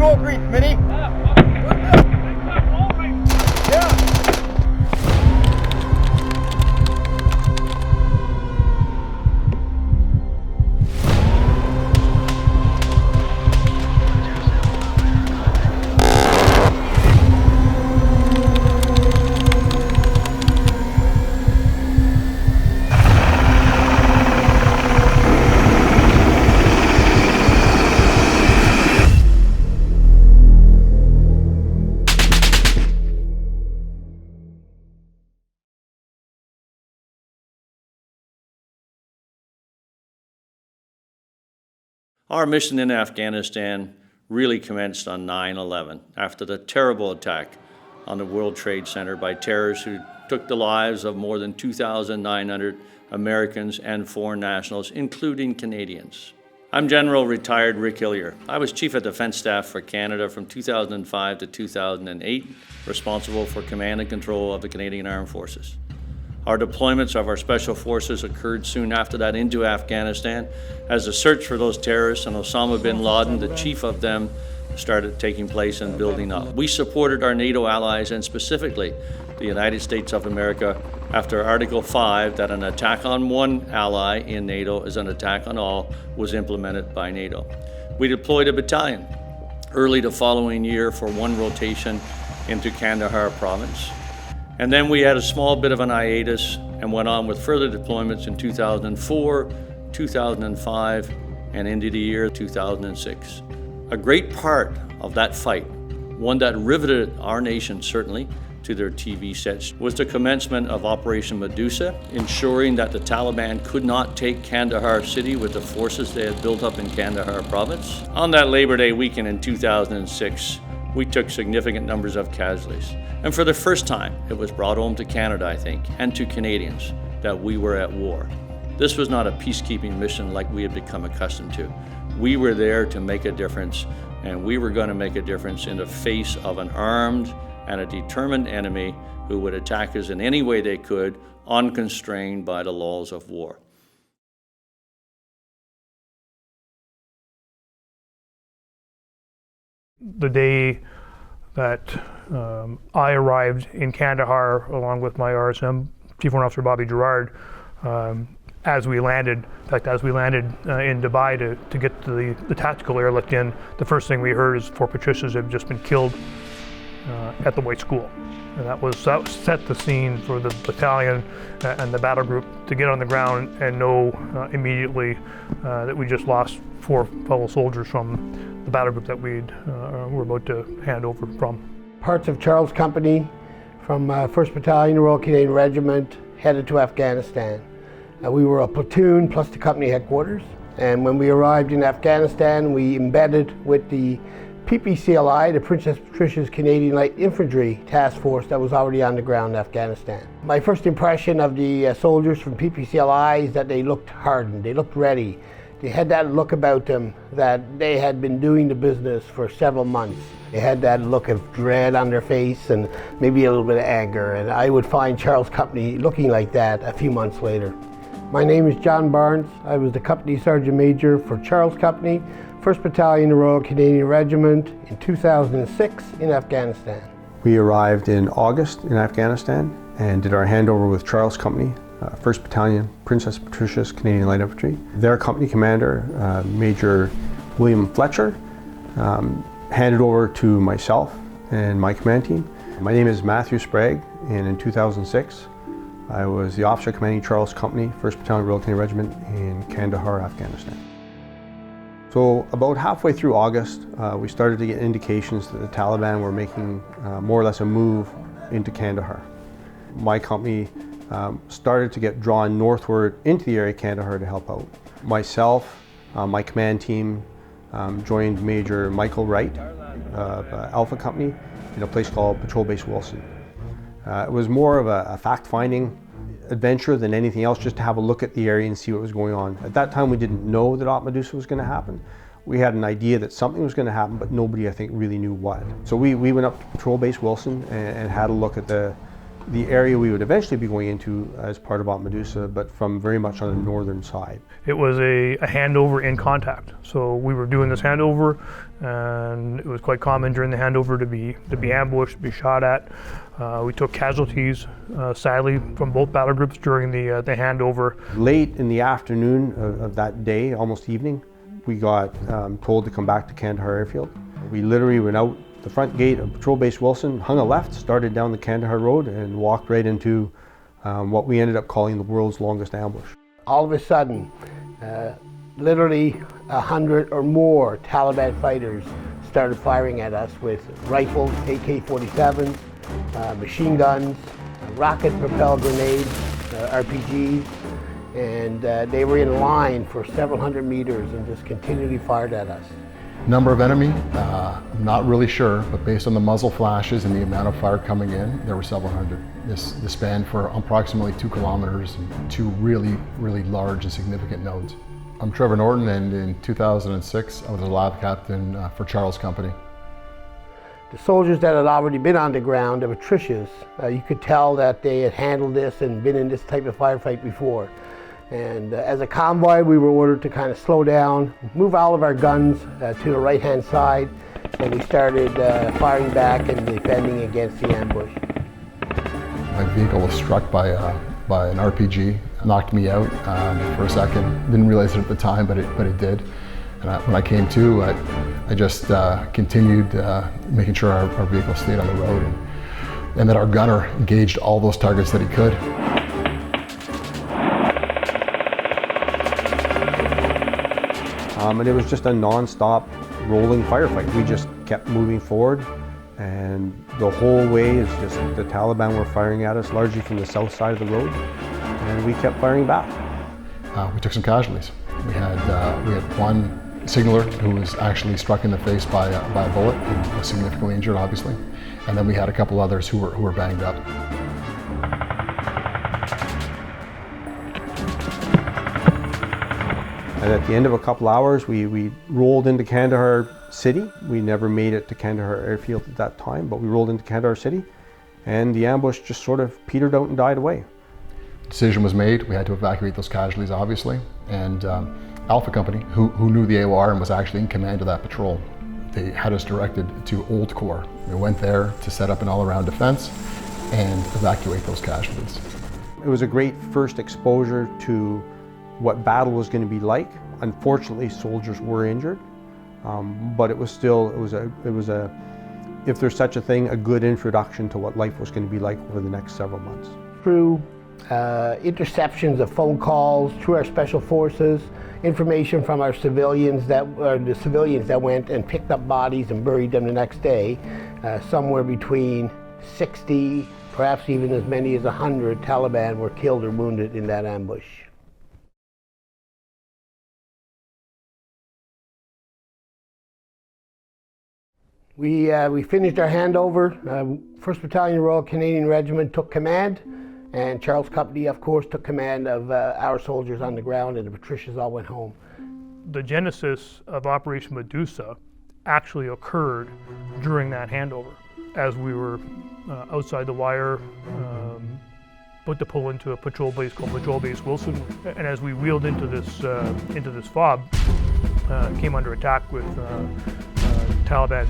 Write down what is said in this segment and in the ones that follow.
all agree, Minnie? Our mission in Afghanistan really commenced on 9/11 after the terrible attack on the World Trade Center by terrorists who took the lives of more than 2,900 Americans and foreign nationals, including Canadians. I'm General Retired Rick Hillier. I was Chief of Defence Staff for Canada from 2005 to 2008, responsible for command and control of the Canadian Armed Forces. Our deployments of our special forces occurred soon after that into Afghanistan as the search for those terrorists and Osama bin Laden, the chief of them, started taking place and building up. We supported our NATO allies and specifically the United States of America after Article 5 that an attack on one ally in NATO is an attack on all was implemented by NATO. We deployed a battalion early the following year for one rotation into Kandahar province. And then we had a small bit of an hiatus and went on with further deployments in 2004, 2005, and into the year 2006. A great part of that fight, one that riveted our nation certainly to their TV sets, was the commencement of Operation Medusa, ensuring that the Taliban could not take Kandahar city with the forces they had built up in Kandahar province. On that Labor Day weekend in 2006, we took significant numbers of casualties. And for the first time, it was brought home to Canada, I think, and to Canadians, that we were at war. This was not a peacekeeping mission like we had become accustomed to. We were there to make a difference, and we were going to make a difference in the face of an armed and a determined enemy who would attack us in any way they could, unconstrained by the laws of war. The day that I arrived in Kandahar along with my RSM, Chief Warrant Officer Bobby Gerard, as we landed in Dubai to get to the tactical airlift in, the first thing we heard is 4 Patricias had just been killed at the White School. And that set the scene for the battalion and the battle group to get on the ground and know immediately that we just lost 4 fellow soldiers from the battle group that we were about to hand over from. Parts of Charles Company from 1st Battalion, Royal Canadian Regiment, headed to Afghanistan. We were a platoon plus the company headquarters, and when we arrived in Afghanistan, we embedded with the PPCLI, the Princess Patricia's Canadian Light Infantry Task Force that was already on the ground in Afghanistan. My first impression of the soldiers from PPCLI is that they looked hardened, they looked ready. They had that look about them that they had been doing the business for several months. They had that look of dread on their face and maybe a little bit of anger, and I would find Charles Company looking like that a few months later. My name is John Barnes. I was the Company Sergeant Major for Charles Company, 1st Battalion, Royal Canadian Regiment in 2006 in Afghanistan. We arrived in August in Afghanistan and did our handover with Charles Company, 1st Battalion, Princess Patricia's Canadian Light Infantry. Their company commander, Major William Fletcher, handed over to myself and my command team. My name is Matthew Sprague, and in 2006, I was the officer commanding Charles Company, 1st Battalion, Royal Canadian Regiment in Kandahar, Afghanistan. So about halfway through August, we started to get indications that the Taliban were making more or less a move into Kandahar. My company started to get drawn northward into the area of Kandahar to help out. Myself, my command team joined Major Michael Wright of Alpha Company in a place called Patrol Base Wilson. It was more of a fact-finding adventure than anything else, just to have a look at the area and see what was going on. At that time, we didn't know that Operation Medusa was going to happen. We had an idea that something was going to happen, but nobody, I think, really knew what. So we went up to Patrol Base Wilson and had a look at the the area we would eventually be going into as part of Operation Medusa, but from very much on the northern side. It was a handover in contact. So we were doing this handover, and it was quite common during the handover to be ambushed, to be shot at. We took casualties, sadly, from both battle groups during the handover. Late in the afternoon of that day, almost evening, we got told to come back to Kandahar airfield. We literally went out the front gate of Patrol Base Wilson, hung a left, started down the Kandahar road, and walked right into what we ended up calling the world's longest ambush. All of a sudden, literally 100 or more Taliban fighters started firing at us with rifles, AK-47s, machine guns, rocket-propelled grenades, RPGs, and they were in line for several hundred meters and just continually fired at us. Number of enemy, I'm not really sure, but based on the muzzle flashes and the amount of fire coming in, there were several hundred. This spanned for approximately 2 kilometers and 2 really, really large and significant nodes. I'm Trevor Norton, and in 2006, I was a lab captain for Charles Company. The soldiers that had already been on the ground, the Triage, you could tell that they had handled this and been in this type of firefight before. And as a convoy, we were ordered to kind of slow down, move all of our guns to the right-hand side, and we started firing back and defending against the ambush. My vehicle was struck by an RPG, knocked me out for a second. Didn't realize it at the time, but it did. And when I came to, I just continued making sure our vehicle stayed on the road, and that our gunner engaged all those targets that he could. And it was just a non-stop rolling firefight. We just kept moving forward, and the whole way is just the Taliban were firing at us largely from the south side of the road, and we kept firing back. We took some casualties. We had one signaler who was actually struck in the face by a bullet and was significantly injured, obviously, and then we had a couple others who were banged up. And at the end of a couple hours, we rolled into Kandahar city. We never made it to Kandahar airfield at that time, but we rolled into Kandahar city, and the ambush just sort of petered out and died away. Decision was made. We had to evacuate those casualties, obviously, and Alpha Company, who knew the AOR and was actually in command of that patrol, they had us directed to Old Corps. We went there to set up an all-around defense and evacuate those casualties. It was a great first exposure to what battle was going to be like. Unfortunately, soldiers were injured, but it was still, if there's such a thing, a good introduction to what life was going to be like over the next several months. Through interceptions of phone calls, through our special forces, information from our civilians the civilians that went and picked up bodies and buried them the next day, somewhere between 60, perhaps even as many as 100 Taliban were killed or wounded in that ambush. We finished our handover. 1st Battalion Royal Canadian Regiment took command, and Charles Company, of course, took command of our soldiers on the ground, and the Patricians all went home. The genesis of Operation Medusa actually occurred during that handover. As we were outside the wire, put to pull into a patrol base called Patrol Base Wilson, and as we wheeled into this fob, came under attack with Taliban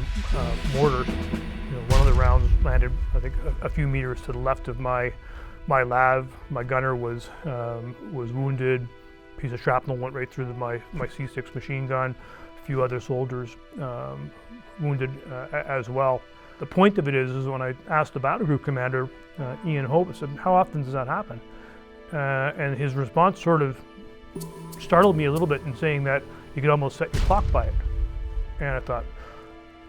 mortars. One of the rounds landed, I think, a few meters to the left of my lav. My gunner was wounded. A piece of shrapnel went right through my C6 machine gun. A few other soldiers wounded as well. The point of it is when I asked the battle group commander, Ian Hope, I said, "How often does that happen?" And his response sort of startled me a little bit in saying that you could almost set your clock by it. And I thought,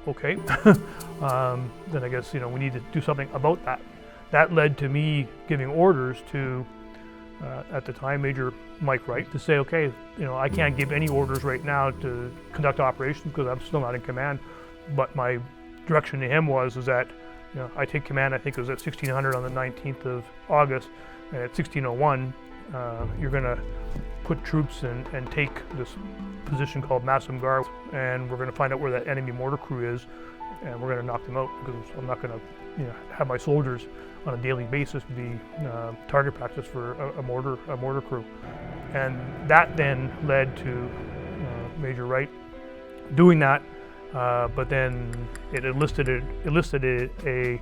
okay, then I guess we need to do something about that. That led to me giving orders to, at the time, Major Mike Wright, to say, okay, I can't give any orders right now to conduct operations because I'm still not in command. But my direction to him was that I take command. I think it was at 1600 on the 19th of August, and at 1601, you're going to put troops and take this position called Massamgar, and we're going to find out where that enemy mortar crew is, and we're going to knock them out because I'm not going to have my soldiers on a daily basis would be target practice for a mortar crew. And that then led to Major Wright doing that, but then it elicited a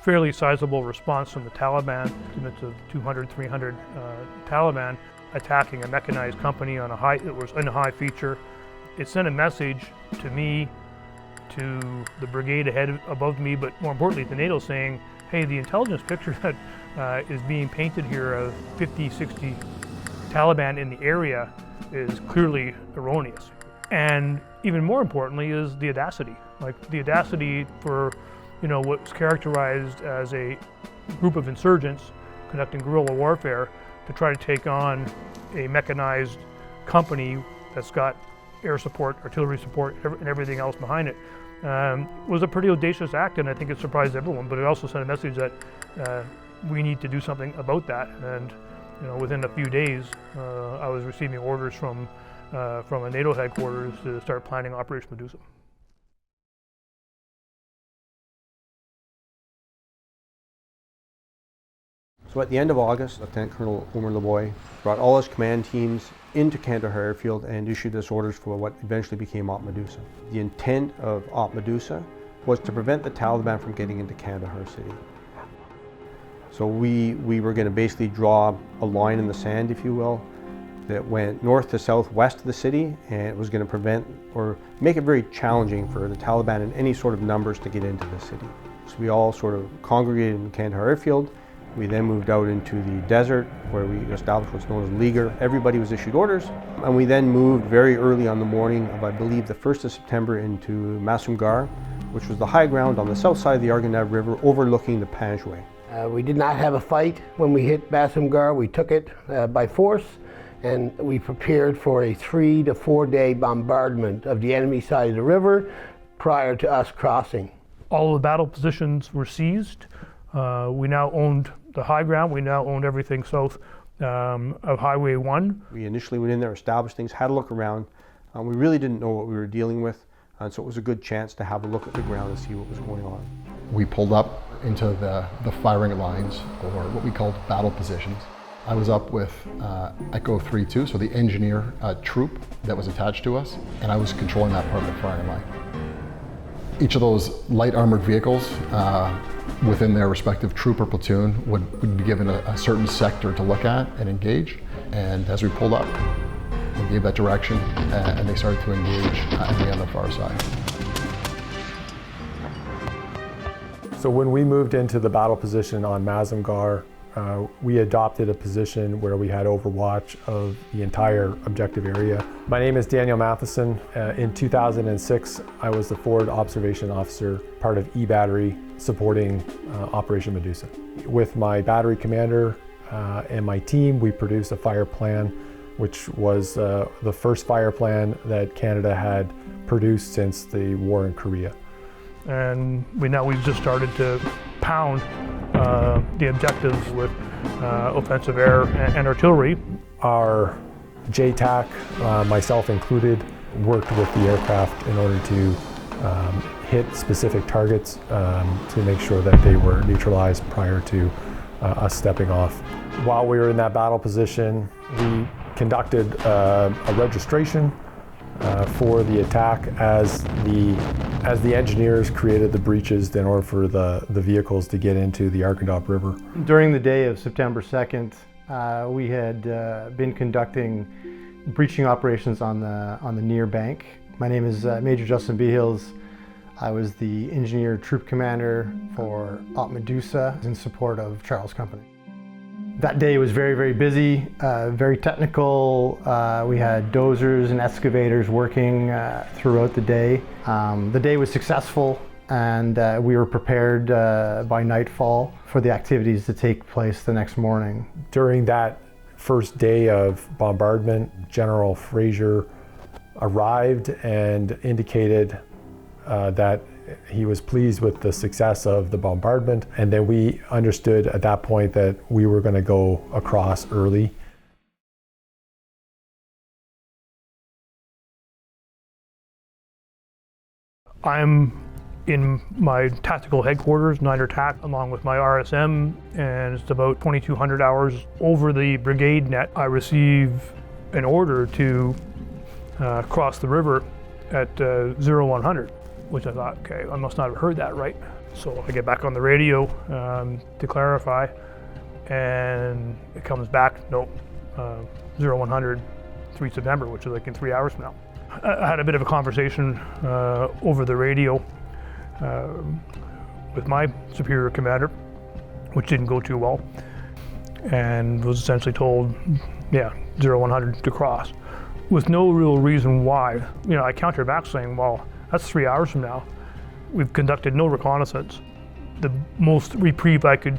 fairly sizable response from the Taliban, estimates of 200, 300 Taliban attacking a mechanized company on it was in a high feature. It sent a message to me, to the brigade ahead above me, but more importantly to NATO, saying, hey, the intelligence picture that is being painted here of 50, 60 Taliban in the area is clearly erroneous. And even more importantly is the audacity. Like the audacity for, what's characterized as a group of insurgents conducting guerrilla warfare to try to take on a mechanized company that's got air support, artillery support, and everything else behind it. Was a pretty audacious act, and I think it surprised everyone, but it also sent a message that we need to do something about that. And within a few days, I was receiving orders from a NATO headquarters to start planning Operation Medusa. So at the end of August, Lieutenant Colonel Omer Leboy brought all his command teams into Kandahar airfield and issued us orders for what eventually became Op Medusa. The intent of Op Medusa was to prevent the Taliban from getting into Kandahar city. So we were going to basically draw a line in the sand, if you will, that went north to southwest of the city, and it was going to prevent or make it very challenging for the Taliban in any sort of numbers to get into the city. So we all sort of congregated in Kandahar airfield. We then moved out into the desert where we established what's known as Leaguer. Everybody was issued orders, and we then moved very early on the morning of, I believe, the 1st of September into Masumgar, which was the high ground on the south side of the Arghandab River overlooking the Panjwai. We did not have a fight when we hit Masumgar. We took it by force, and we prepared for a 3 to 4 day bombardment of the enemy side of the river prior to us crossing. All of the battle positions were seized. We now owned the high ground. We now owned everything south of Highway 1. We initially went in there, established things, had a look around. We really didn't know what we were dealing with, and so it was a good chance to have a look at the ground and see what was going on. We pulled up into the firing lines, or what we called battle positions. I was up with Echo 3-2, so the engineer troop that was attached to us, and I was controlling that part of the firing line. Each of those light armored vehicles within their respective troop or platoon would be given a certain sector to look at and engage. And as we pulled up, we gave that direction, and they started to engage on the far side. So when we moved into the battle position on Masumgar, we adopted a position where we had overwatch of the entire objective area. My name is Daniel Matheson. In 2006, I was the forward observation officer, part of E Battery, supporting Operation Medusa. With my battery commander and my team, we produced a fire plan, which was the first fire plan that Canada had produced since the war in Korea. And we've just started to pound the objectives with offensive air and artillery. Our JTAC, myself included, worked with the aircraft in order to hit specific targets to make sure that they were neutralized prior to us stepping off. While we were in that battle position, we conducted a registration for the attack as the engineers created the breaches in order for the vehicles to get into the Arghandab River. During the day of September 2nd, we had been conducting breaching operations on the near bank. My name is Major Justin Behills. I was the engineer troop commander for Op Medusa in support of Charles Company. That day was very, very busy, very technical. We had dozers and excavators working throughout the day. The day was successful, and we were prepared by nightfall for the activities to take place the next morning. During that first day of bombardment, General Fraser arrived and indicated that he was pleased with the success of the bombardment, and then we understood at that point that we were going to go across early. I'm in my tactical headquarters, 9er TAC, along with my RSM, and it's about 2,200 hours over the brigade net. I receive an order to cross the river at 0100, which I thought, okay, I must not have heard that right. So I get back on the radio to clarify, and it comes back, nope, 0100, 3 September, which is like in 3 hours from now. I had a bit of a conversation over the radio with my superior commander, which didn't go too well, and was essentially told, yeah, 0100 to cross, with no real reason why. You know, I countered back saying, well, that's 3 hours from now. We've conducted no reconnaissance. The most reprieve I could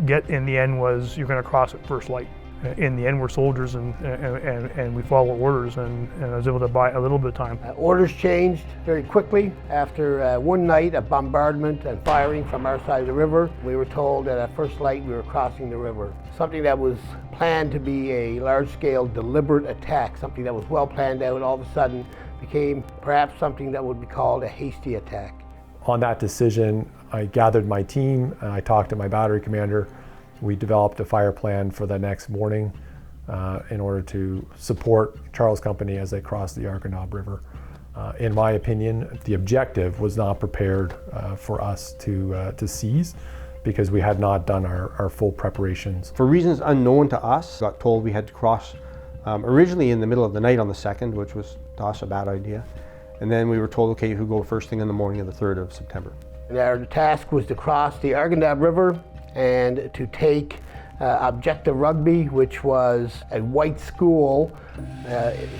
get in the end was, you're going to cross at first light. In the end, we're soldiers and we follow orders, and I was able to buy a little bit of time. Orders changed very quickly. After one night of bombardment and firing from our side of the river, we were told that at first light we were crossing the river. Something that was planned to be a large-scale deliberate attack, something that was well planned out, all of a sudden became perhaps something that would be called a hasty attack. On that decision, I gathered my team, and I talked to my battery commander. We developed a fire plan for the next morning in order to support Charles Company as they crossed the Arkanab River. In my opinion, the objective was not prepared for us to seize, because we had not done our full preparations. For reasons unknown to us, got told we had to cross originally in the middle of the night on the 2nd, which was to us a bad idea. And then we were told, okay, you could go first thing in the morning of the 3rd of September. And our task was to cross the Arkanab River and to take objective Rugby, which was a white school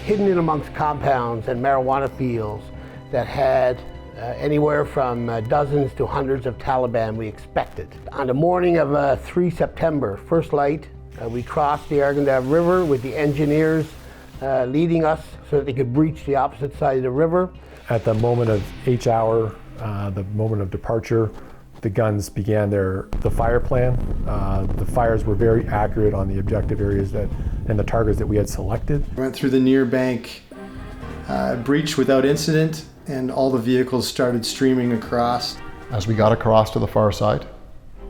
hidden in amongst compounds and marijuana fields that had anywhere from dozens to hundreds of Taliban, we expected. On the morning of 3 September, first light, we crossed the Arkanab River with the engineers leading us so that they could breach the opposite side of the river. At the moment of H hour, the moment of departure, the guns began the fire plan. The fires were very accurate on the objective areas and the targets that we had selected. Went through the near bank breach without incident, and all the vehicles started streaming across. As we got across to the far side,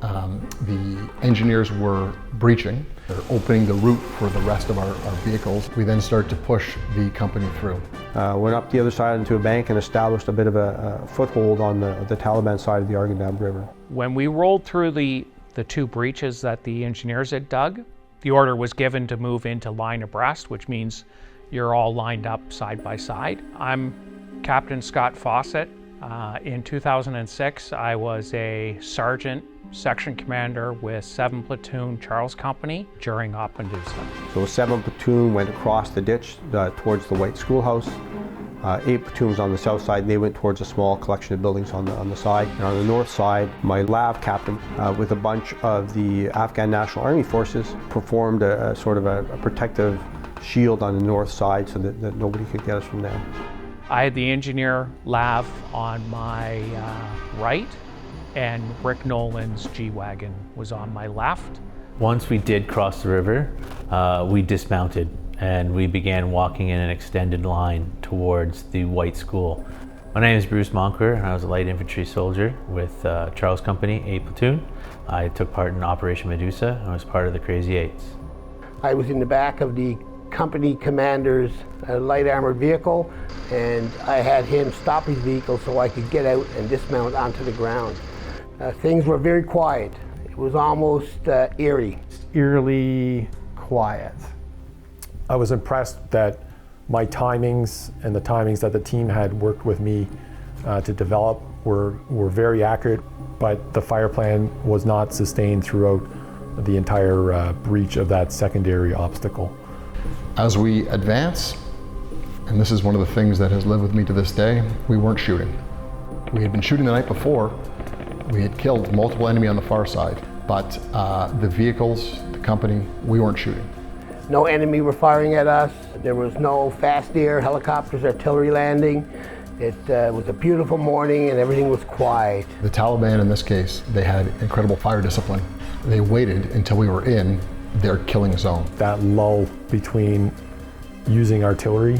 the engineers were breaching. They're opening the route for the rest of our vehicles. We then start to push the company through. Went up the other side into a bank and established a bit of a foothold on the Taliban side of the Arkanab River. When we rolled through the 2 breaches that the engineers had dug, the order was given to move into line abreast, which means you're all lined up side by side. I'm Captain Scott Fawcett. In 2006, I was a sergeant section commander with 7 Platoon Charles Company during Operation Medusa. So 7 Platoon went across the ditch towards the White Schoolhouse. 8 platoons on the south side, they went towards a small collection of buildings on the side. And on the north side, my LAV captain, with a bunch of the Afghan National Army forces, performed a sort of a protective shield on the north side so that nobody could get us from there. I had the engineer LAV on my right, and Rick Nolan's G-Wagon was on my left. Once we did cross the river, we dismounted and we began walking in an extended line towards the White School. My name is Bruce Monker, and I was a light infantry soldier with Charles Company, 8 Platoon. I took part in Operation Medusa and was part of the Crazy Eights. I was in the back of the company commander's light armored vehicle, and I had him stop his vehicle so I could get out and dismount onto the ground. Things were very quiet. It was almost eerie. Eerily quiet. I was impressed that my timings and the timings that the team had worked with me to develop were very accurate, but the fire plan was not sustained throughout the entire breach of that secondary obstacle. As we advance, and this is one of the things that has lived with me to this day, we weren't shooting. We had been shooting the night before. We had killed multiple enemy on the far side, but the vehicles, the company, we weren't shooting. No enemy were firing at us. There was no fast air, helicopters, artillery landing. It was a beautiful morning and everything was quiet. The Taliban, in this case, they had incredible fire discipline. They waited until we were in their killing zone. That lull between using artillery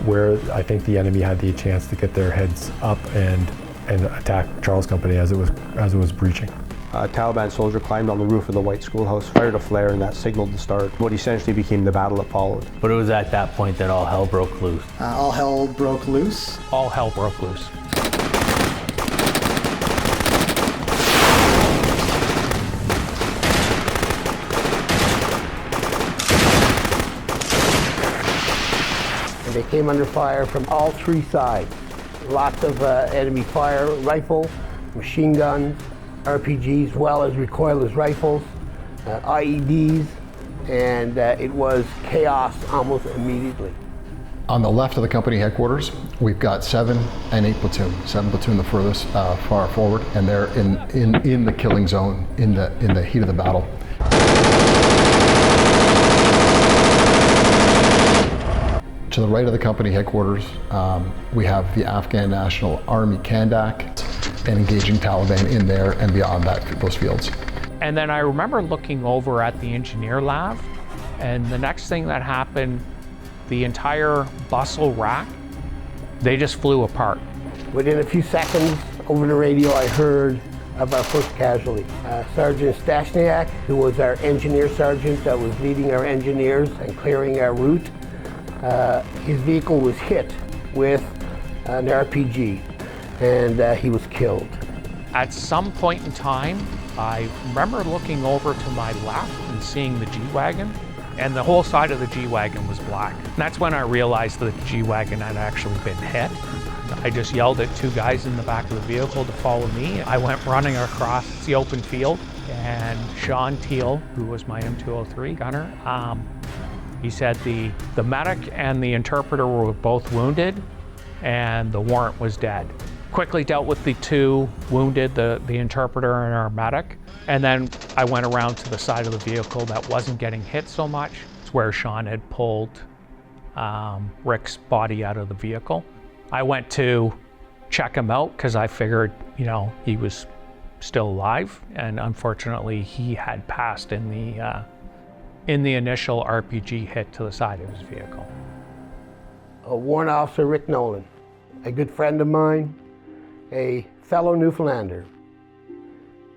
where I think the enemy had the chance to get their heads up and attack Charles Company as it was breaching. A Taliban soldier climbed on the roof of the white schoolhouse, fired a flare, and that signaled the start what essentially became the battle that followed. But it was at that point that all hell broke loose. All hell broke loose. All hell broke loose. And they came under fire from all three sides. Lots of enemy fire, rifle, machine guns, RPGs, as well as recoilless rifles, IEDs, and it was chaos almost immediately. On the left of the company headquarters, we've got 7 and 8 platoon. 7 platoon the furthest far forward, and they're in the killing zone, in the heat of the battle. To the right of the company headquarters, we have the Afghan National Army Kandak and engaging Taliban in there and beyond those fields. And then I remember looking over at the engineer lab, and the next thing that happened, the entire bustle rack, they just flew apart. Within a few seconds, over the radio, I heard of our first casualty. Sergeant Stashniak, who was our engineer sergeant that was leading our engineers and clearing our route, his vehicle was hit with an RPG, and he was killed. At some point in time, I remember looking over to my left and seeing the G-Wagon, and the whole side of the G-Wagon was black. And that's when I realized that the G-Wagon had actually been hit. I just yelled at 2 guys in the back of the vehicle to follow me. I went running across the open field, and Sean Teal, who was my M203 gunner, he said the medic and the interpreter were both wounded, and the warrant was dead. Quickly dealt with the 2 wounded, the interpreter and our medic, and then I went around to the side of the vehicle that wasn't getting hit so much. It's where Sean had pulled Rick's body out of the vehicle. I went to check him out because I figured, he was still alive, and unfortunately he had passed in the initial RPG hit to the side of his vehicle. Warrant Officer Rick Nolan, a good friend of mine, a fellow Newfoundlander,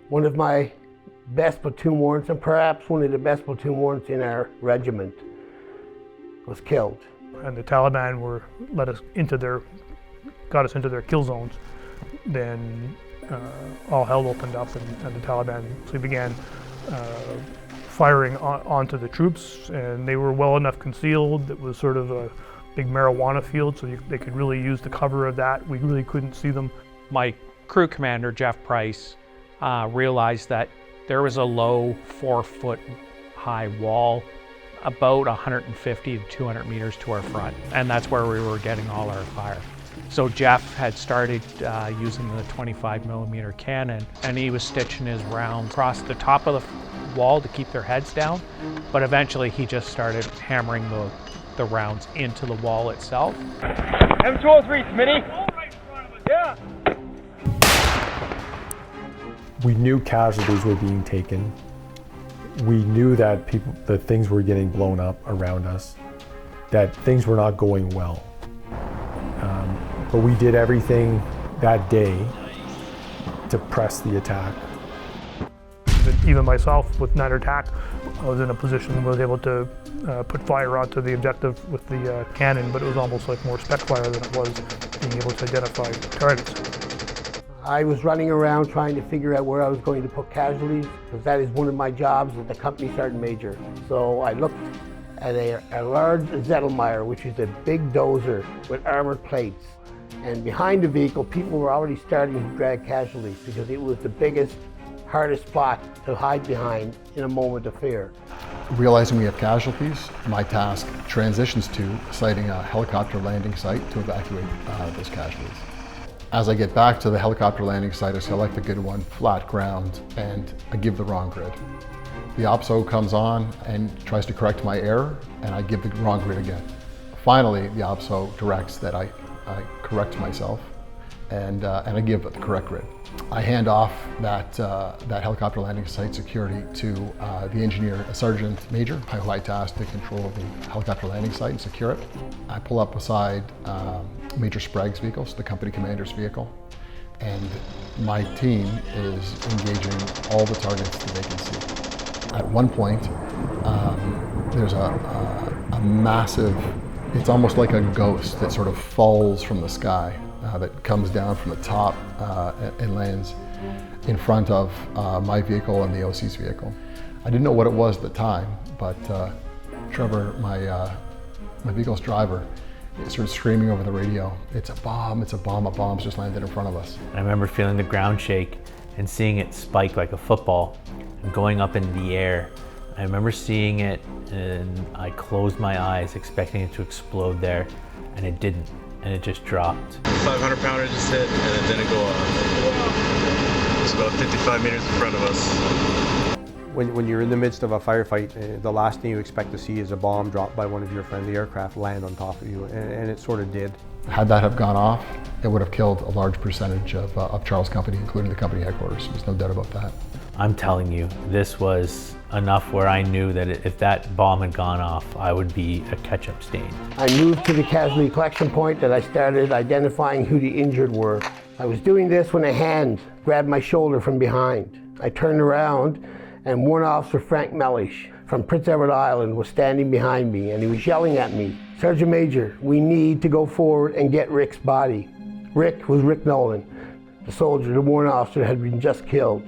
one of my best platoon warrants, and perhaps one of the best platoon warrants in our regiment, was killed. And the Taliban got us into their kill zones. Then all hell opened up, and the Taliban began firing onto the troops, and they were well enough concealed. It was sort of a big marijuana field, so they could really use the cover of that. We really couldn't see them. My crew commander, Jeff Price, realized that there was a low 4-foot high wall about 150 to 200 meters to our front, and that's where we were getting all our fire. So Jeff had started using the 25mm cannon, and he was stitching his round across the top of the wall to keep their heads down, but eventually he just started hammering the rounds into the wall itself. M203, Smitty. Yeah. We knew casualties were being taken. We knew that things were getting blown up around us, that things were not going well. But we did everything that day to press the attack. Even myself, with night attack, I was in a position where I was able to put fire onto the objective with the cannon, but it was almost like more spec fire than it was being able to identify targets. I was running around trying to figure out where I was going to put casualties, because that is one of my jobs as the company sergeant major. So I looked at a large Zettelmeyer, which is a big dozer with armored plates. And behind the vehicle, people were already starting to drag casualties because it was the biggest, hardest spot to hide behind in a moment of fear. Realizing we have casualties, my task transitions to siting a helicopter landing site to evacuate those casualties. As I get back to the helicopter landing site, I select a good one, flat ground, and I give the wrong grid. The OPSO comes on and tries to correct my error, and I give the wrong grid again. Finally, the OPSO directs that I correct myself and I give it the correct grid. I hand off that helicopter landing site security to the engineer, a sergeant major, who I tasked to control the helicopter landing site and secure it. I pull up beside Major Sprague's vehicle, so the company commander's vehicle, and my team is engaging all the targets that they can see. At one point, there's a massive, it's almost like a ghost that sort of falls from the sky, that comes down from the top and lands in front of my vehicle and the OC's vehicle. I didn't know what it was at the time, but Trevor, my vehicle's driver, started screaming over the radio, "It's a bomb, it's a bomb, a bomb's just landed in front of us." I remember feeling the ground shake and seeing it spike like a football and going up into the air. I remember seeing it and I closed my eyes expecting it to explode there, and it didn't, and it just dropped. 500 pounder just hit and it didn't go off. It's about 55 meters in front of us. When you're in the midst of a firefight, the last thing you expect to see is a bomb dropped by one of your friendly aircraft land on top of you, and it sort of did. Had that have gone off, it would have killed a large percentage of Charles' company, including the company headquarters. There's no doubt about that. I'm telling you, this was enough where I knew that if that bomb had gone off, I would be a ketchup stain. I moved to the casualty collection point and I started identifying who the injured were. I was doing this when a hand grabbed my shoulder from behind. I turned around and Warrant Officer Frank Mellish from Prince Edward Island was standing behind me and he was yelling at me, "Sergeant Major, we need to go forward and get Rick's body." Rick was Rick Nolan, the soldier the warrant officer had been just killed.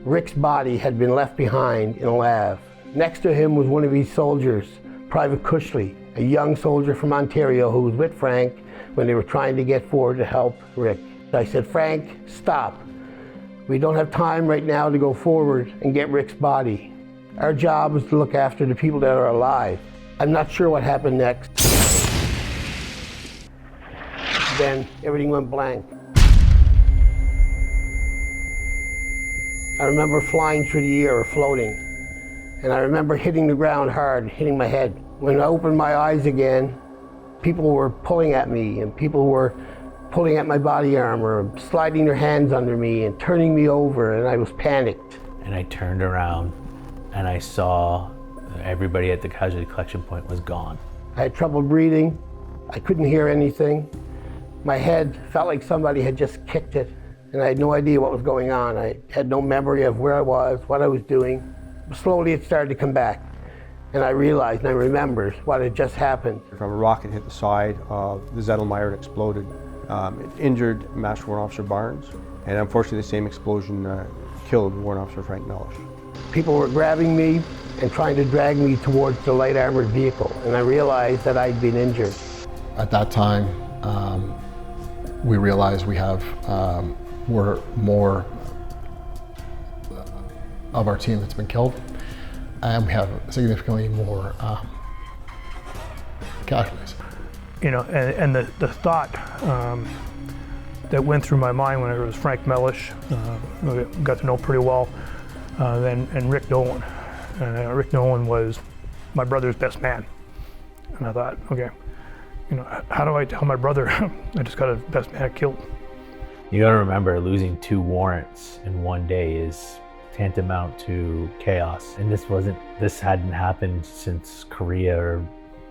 Rick's body had been left behind in a lab. Next to him was one of his soldiers, Private Cushley, a young soldier from Ontario who was with Frank when they were trying to get forward to help Rick. I said, "Frank, stop. We don't have time right now to go forward and get Rick's body. Our job is to look after the people that are alive." I'm not sure what happened next. Then everything went blank. I remember flying through the air or floating, and I remember hitting the ground hard, hitting my head. When I opened my eyes again, people were pulling at me, and people were pulling at my body armor, sliding their hands under me and turning me over, and I was panicked. And I turned around and I saw everybody at the casualty collection point was gone. I had trouble breathing. I couldn't hear anything. My head felt like somebody had just kicked it, and I had no idea what was going on. I had no memory of where I was, what I was doing. Slowly it started to come back, and I realized and I remembered what had just happened. From a rocket hit the side of the Zettelmeyer and exploded. It injured Master Warrant Officer Barnes, and unfortunately the same explosion killed Warrant Officer Frank Mellish. People were grabbing me and trying to drag me towards the light armored vehicle, and I realized that I'd been injured. At that time, we realized we're more of our team that's been killed, and we have significantly more casualties. You know, and the thought that went through my mind when it was Frank Mellish, who I got to know pretty well, and Rick Nolan. Rick Nolan was my brother's best man. And I thought, okay, you know, how do I tell my brother I just got his best man killed? You gotta remember, losing 2 warrants in one day is tantamount to chaos. And this hadn't happened since Korea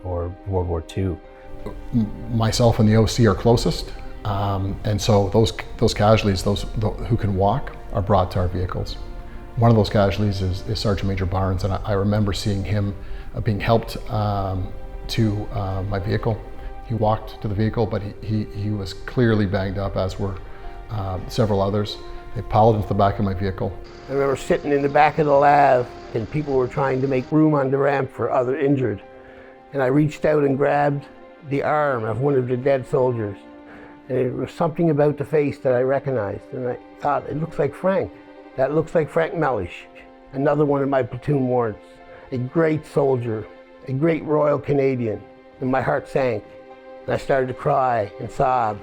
or World War II. Myself and the OC are closest, and so those casualties, those who can walk, are brought to our vehicles. One of those casualties is Sergeant Major Barnes, and I remember seeing him being helped to my vehicle. He walked to the vehicle, but he was clearly banged up, as were several others. They piled into the back of my vehicle. I remember sitting in the back of the lab, and people were trying to make room on the ramp for other injured. And I reached out and grabbed the arm of one of the dead soldiers. And there was something about the face that I recognized, and I thought, it looks like Frank. That looks like Frank Mellish, another one of my platoon warrants. A great soldier, a great Royal Canadian, and my heart sank. And I started to cry and sob.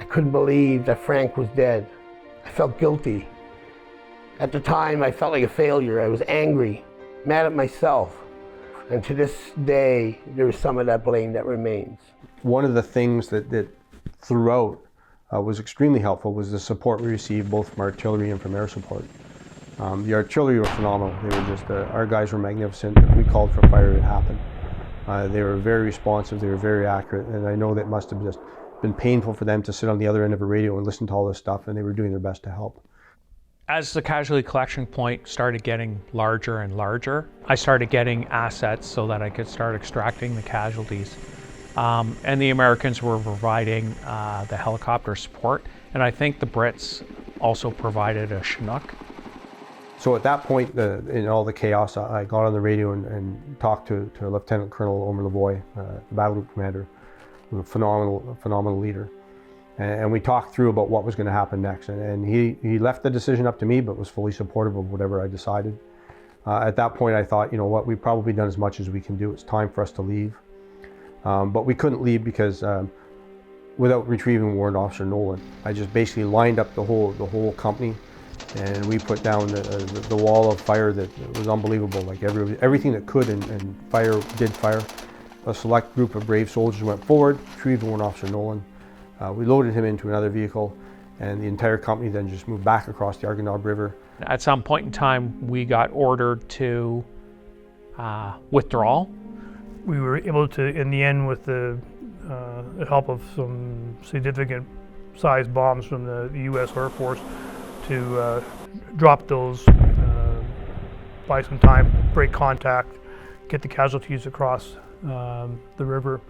I couldn't believe that Frank was dead. I felt guilty. At the time, I felt like a failure. I was angry, mad at myself. And to this day, there is some of that blame that remains. One of the things that throughout was extremely helpful was the support we received both from artillery and from air support. The artillery were phenomenal. They were just, our guys were magnificent. If we called for fire, it happened. They were very responsive, they were very accurate, and I know that must have just been painful for them to sit on the other end of a radio and listen to all this stuff, and they were doing their best to help. As the casualty collection point started getting larger and larger, I started getting assets so that I could start extracting the casualties. And the Americans were providing the helicopter support, and I think the Brits also provided a Chinook. So at that point, in all the chaos, I got on the radio and talked to Lieutenant Colonel Omer Lavoie, the battle group commander, who was a phenomenal leader. And we talked through about what was going to happen next. And he left the decision up to me, but was fully supportive of whatever I decided. At that point, I thought, you know what, we've probably done as much as we can do. It's time for us to leave. But we couldn't leave because without retrieving Warrant Officer Nolan, I just basically lined up the whole company, and we put down the wall of fire that was unbelievable. Like everything that could, and fire did fire. A select group of brave soldiers went forward, retrieved Warrant Officer Nolan. We loaded him into another vehicle, and the entire company then just moved back across the Arghandab River. At some point in time, we got ordered to withdrawal. We were able to, in the end, with the help of some significant sized bombs from the U.S. Air Force, to drop those, buy some time, break contact, get the casualties across the river.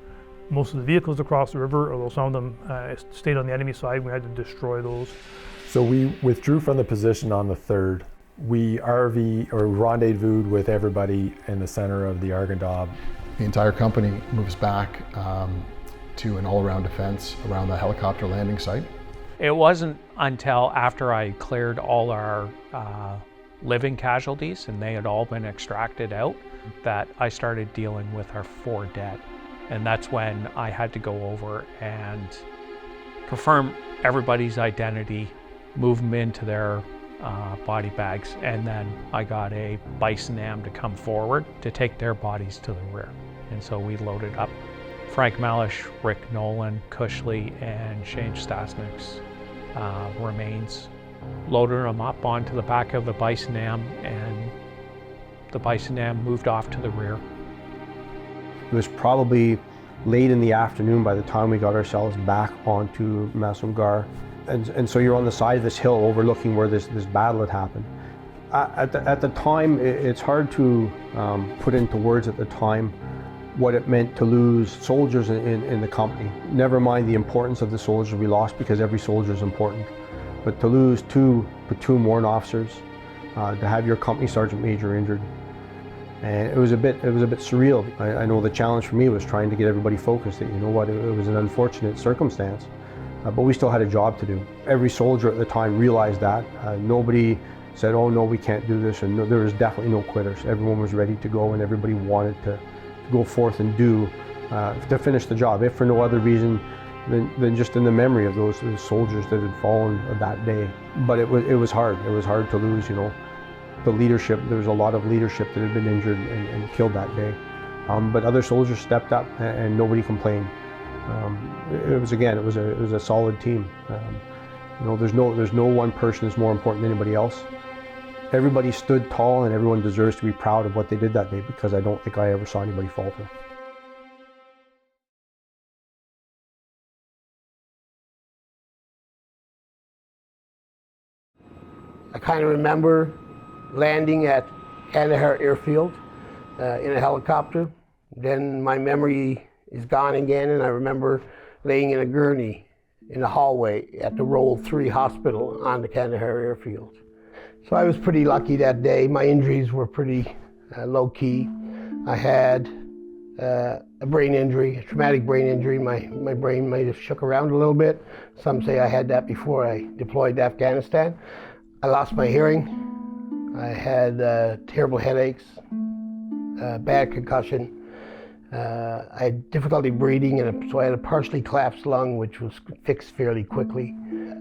Most of the vehicles across the river, although some of them stayed on the enemy side, we had to destroy those. So we withdrew from the position on the 3rd. We rendezvoused with everybody in the center of the Arghandab. The entire company moves back to an all-around defense around the helicopter landing site. It wasn't until after I cleared all our living casualties, and they had all been extracted out, that I started dealing with our 4 dead. And that's when I had to go over and confirm everybody's identity, move them into their body bags, and then I got a Bison Am to come forward to take their bodies to the rear. And so we loaded up Frank Malish, Rick Nolan, Cushley, and Shane Stasnik's remains, loaded them up onto the back of the Bison Am, and the Bison Am moved off to the rear. It was probably late in the afternoon by the time we got ourselves back onto Mazumdar. And so you're on the side of this hill overlooking where this battle had happened. At the time, it's hard to put into words at the time what it meant to lose soldiers in the company. Never mind the importance of the soldiers we lost, because every soldier is important. But to lose 2 platoon warrant officers, to have your company sergeant major injured, and it was a bit surreal. I know the challenge for me was trying to get everybody focused that, you know what, it was an unfortunate circumstance, but we still had a job to do. Every soldier at the time realized that. Nobody said, oh no, we can't do this, and no, there was definitely no quitters. Everyone was ready to go, and everybody wanted to go forth and do, to finish the job, if for no other reason than just in the memory of those soldiers that had fallen that day. But it was hard. It was hard to lose, you know. The leadership, there was a lot of leadership that had been injured and killed that day. But other soldiers stepped up, and nobody complained. It was a solid team. You know, there's no one person that's more important than anybody else. Everybody stood tall, and everyone deserves to be proud of what they did that day, because I don't think I ever saw anybody falter. I kind of remember landing at Kandahar airfield in a helicopter. Then my memory is gone again, and I remember laying in a gurney in the hallway at the Royal 3 hospital on the Kandahar airfield. So I was pretty lucky that day. My injuries were pretty low key. I had a brain injury, a traumatic brain injury. My brain might have shook around a little bit. Some say I had that before I deployed to Afghanistan. I lost my hearing. I had terrible headaches, bad concussion. I had difficulty breathing, and so I had a partially collapsed lung, which was fixed fairly quickly.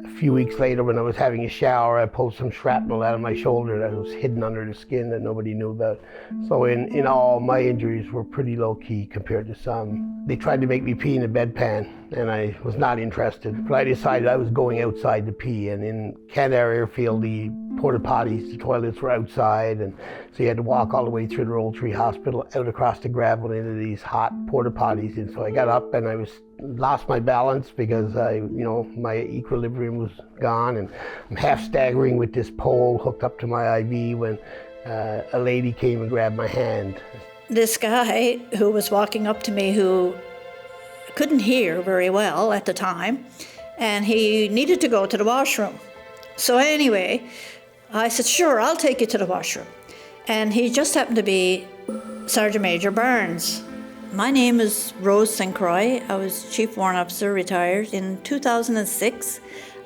A few weeks later, when I was having a shower, I pulled some shrapnel out of my shoulder that was hidden under the skin that nobody knew about. So in all, my injuries were pretty low key compared to some. They tried to make me pee in a bedpan. and I was not interested. But I decided I was going outside to pee, and in Kandahar airfield, the porta potties, the toilets were outside, and so you had to walk all the way through the Royal Tree Hospital, out across the gravel into these hot porta potties. And so I got up and I lost my balance because my equilibrium was gone, and I'm half staggering with this pole hooked up to my IV when a lady came and grabbed my hand. This guy who was walking up to me, who couldn't hear very well at the time, and he needed to go to the washroom. So anyway, I said, sure, I'll take you to the washroom. And he just happened to be Sergeant Major Barnes. My name is Rose St. Croix. I was Chief Warrant Officer, retired. In 2006,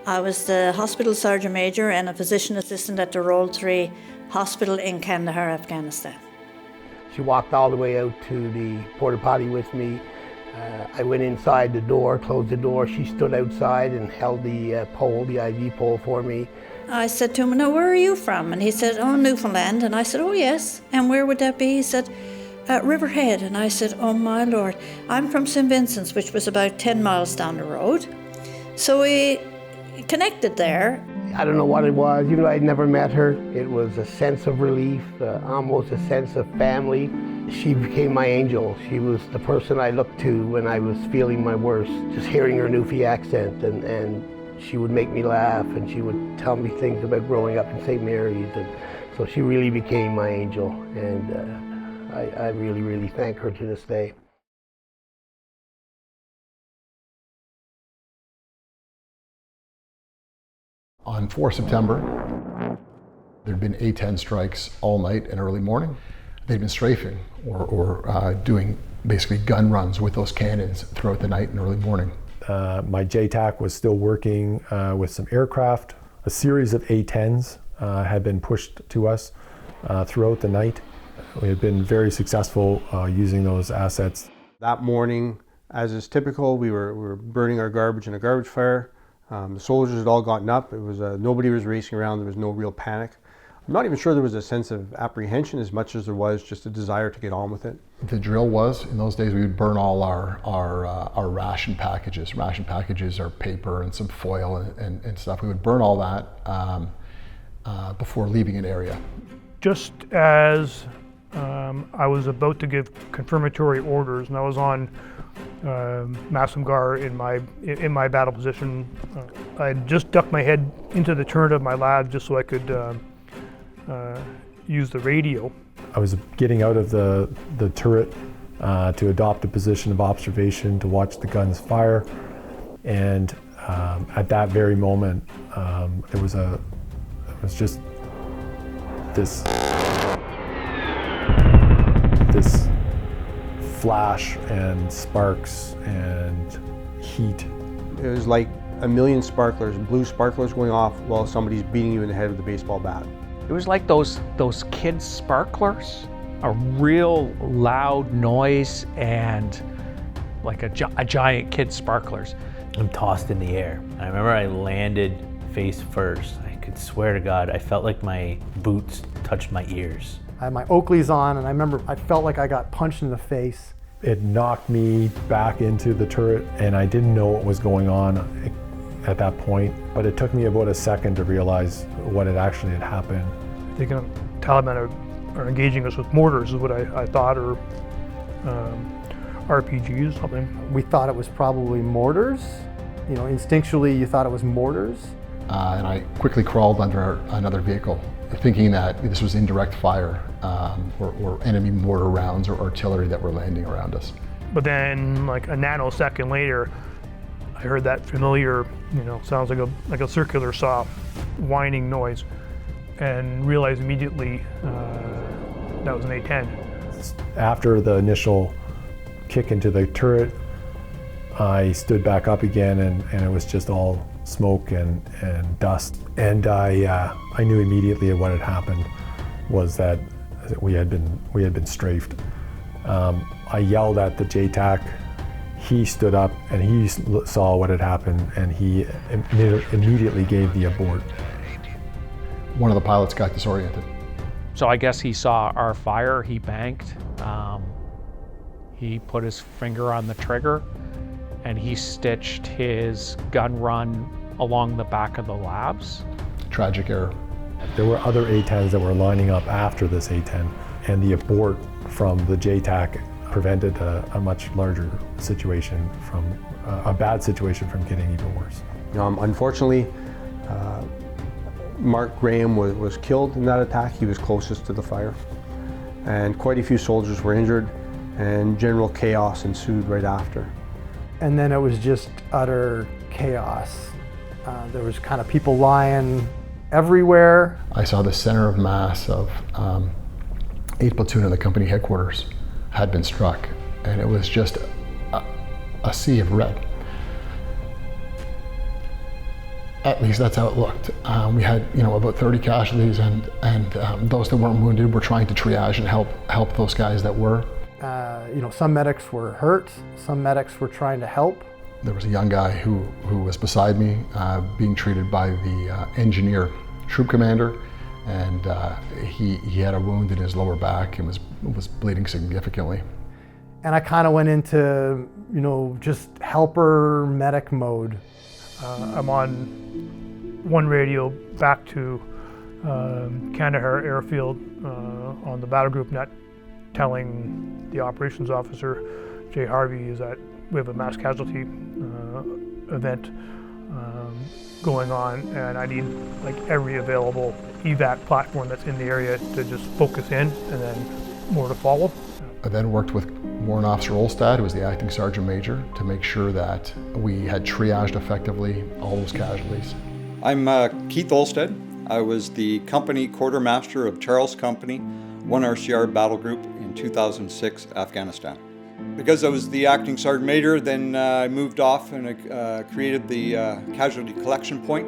I was the Hospital Sergeant Major and a physician assistant at the Royal 3 Hospital in Kandahar, Afghanistan. She walked all the way out to the porta potty with me. I went inside the door, closed the door. She stood outside and held the pole, the IV pole for me. I said to him, now where are you from? And he said, oh, Newfoundland. And I said, oh yes. And where would that be? He said, Riverhead. And I said, oh my Lord, I'm from St. Vincent's, which was about 10 miles down the road. So we connected there. I don't know what it was, even though I'd never met her. It was a sense of relief, almost a sense of family. She became my angel. She was the person I looked to when I was feeling my worst. Just hearing her Newfie accent, and she would make me laugh, and she would tell me things about growing up in St. Mary's. And so she really became my angel, and I really, really thank her to this day. On 4 September, there'd been A-10 strikes all night and early morning. They'd been strafing or doing basically gun runs with those cannons throughout the night and early morning. My JTAC was still working with some aircraft. A series of A-10s had been pushed to us throughout the night. We had been very successful using those assets. That morning, as is typical, we were burning our garbage in a garbage fire. The soldiers had all gotten up. It was nobody was racing around. There was no real panic. I'm not even sure there was a sense of apprehension as much as there was just a desire to get on with it. The drill was, in those days, we would burn all our ration packages. Ration packages are paper and some foil and stuff. We would burn all that before leaving an area. Just as I was about to give confirmatory orders, and I was on Masamgar in my battle position. I had just ducked my head into the turret of my lab just so I could use the radio. I was getting out of the turret to adopt a position of observation to watch the guns fire, and at that very moment, it was just this flash and sparks and heat. It was like a million sparklers, blue sparklers going off while somebody's beating you in the head with a baseball bat. It was like those kids sparklers, a real loud noise and like a giant kid sparklers. I'm tossed in the air. I remember I landed face first. I could swear to God, I felt like my boots touched my ears. I had my Oakleys on, and I remember I felt like I got punched in the face. It knocked me back into the turret, and I didn't know what was going on at that point, but it took me about a second to realize what had actually happened. I think Taliban are engaging us with mortars is what I thought, or RPGs, something. We thought it was probably mortars. You know, instinctually you thought it was mortars. And I quickly crawled under another vehicle, thinking that this was indirect fire or enemy mortar rounds or artillery that were landing around us. But then, like a nanosecond later, I heard that familiar, sounds like a circular saw whining noise, and realized immediately that was an A-10. After the initial kick into the turret, I stood back up again, and it was just all smoke and dust. And I knew immediately what had happened was that we had been strafed. I yelled at the JTAC. He stood up and he saw what had happened, and he immediately gave the abort. One of the pilots got disoriented. So I guess he saw our fire, he banked. He put his finger on the trigger, and he stitched his gun run along the back of the labs. Tragic error. There were other A-10s that were lining up after this A-10, and the abort from the JTAC prevented a much larger situation from, a bad situation from getting even worse. Unfortunately, Mark Graham was killed in that attack. He was closest to the fire. And quite a few soldiers were injured, and general chaos ensued right after. And then it was just utter chaos. There was kind of people lying everywhere. I saw the center of mass of 8th Platoon of the company headquarters had been struck, and it was just a sea of red. At least that's how it looked. We had, about 30 casualties, and those that weren't wounded were trying to triage and help those guys that were. Some medics were hurt, some medics were trying to help. There was a young guy who was beside me, being treated by the engineer troop commander, and he had a wound in his lower back and was bleeding significantly. And I kind of went into, just helper medic mode. I'm on one radio back to Kandahar airfield on the battle group net, telling the operations officer, Jay Harvey, is that we have a mass casualty event going on, and I need every available evac platform that's in the area to just focus in, and then more to follow. I then worked with Warrant Officer Olstad, who was the acting sergeant major, to make sure that we had triaged effectively all those casualties. I'm Keith Olstad. I was the company quartermaster of Charles Company, 1 RCR Battle Group in 2006, Afghanistan. Because I was the acting sergeant major, then I moved off and created the casualty collection point.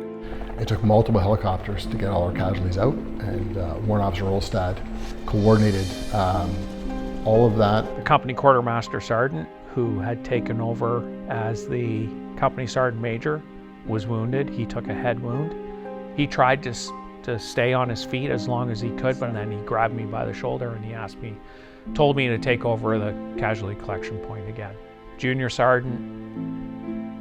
It took multiple helicopters to get all our casualties out, and Warrant Officer Olstad coordinated all of that. The company quartermaster sergeant, who had taken over as the company sergeant major, was wounded. He took a head wound. He tried to stay on his feet as long as he could, but then he grabbed me by the shoulder and he told me to take over the casualty collection point again. Junior sergeant,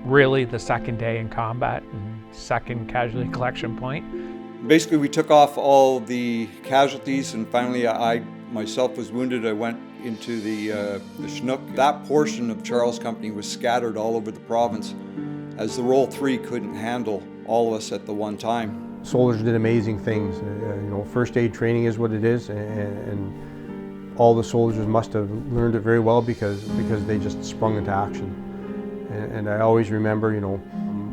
really the second day in combat and second casualty collection point. Basically, we took off all the casualties, and finally I myself was wounded. I went into the Chinook. That portion of Charles Company was scattered all over the province, as the Roll 3 couldn't handle all of us at the one time. Soldiers did amazing things. First aid training is what it is, and all the soldiers must have learned it very well because they just sprung into action. And I always remember,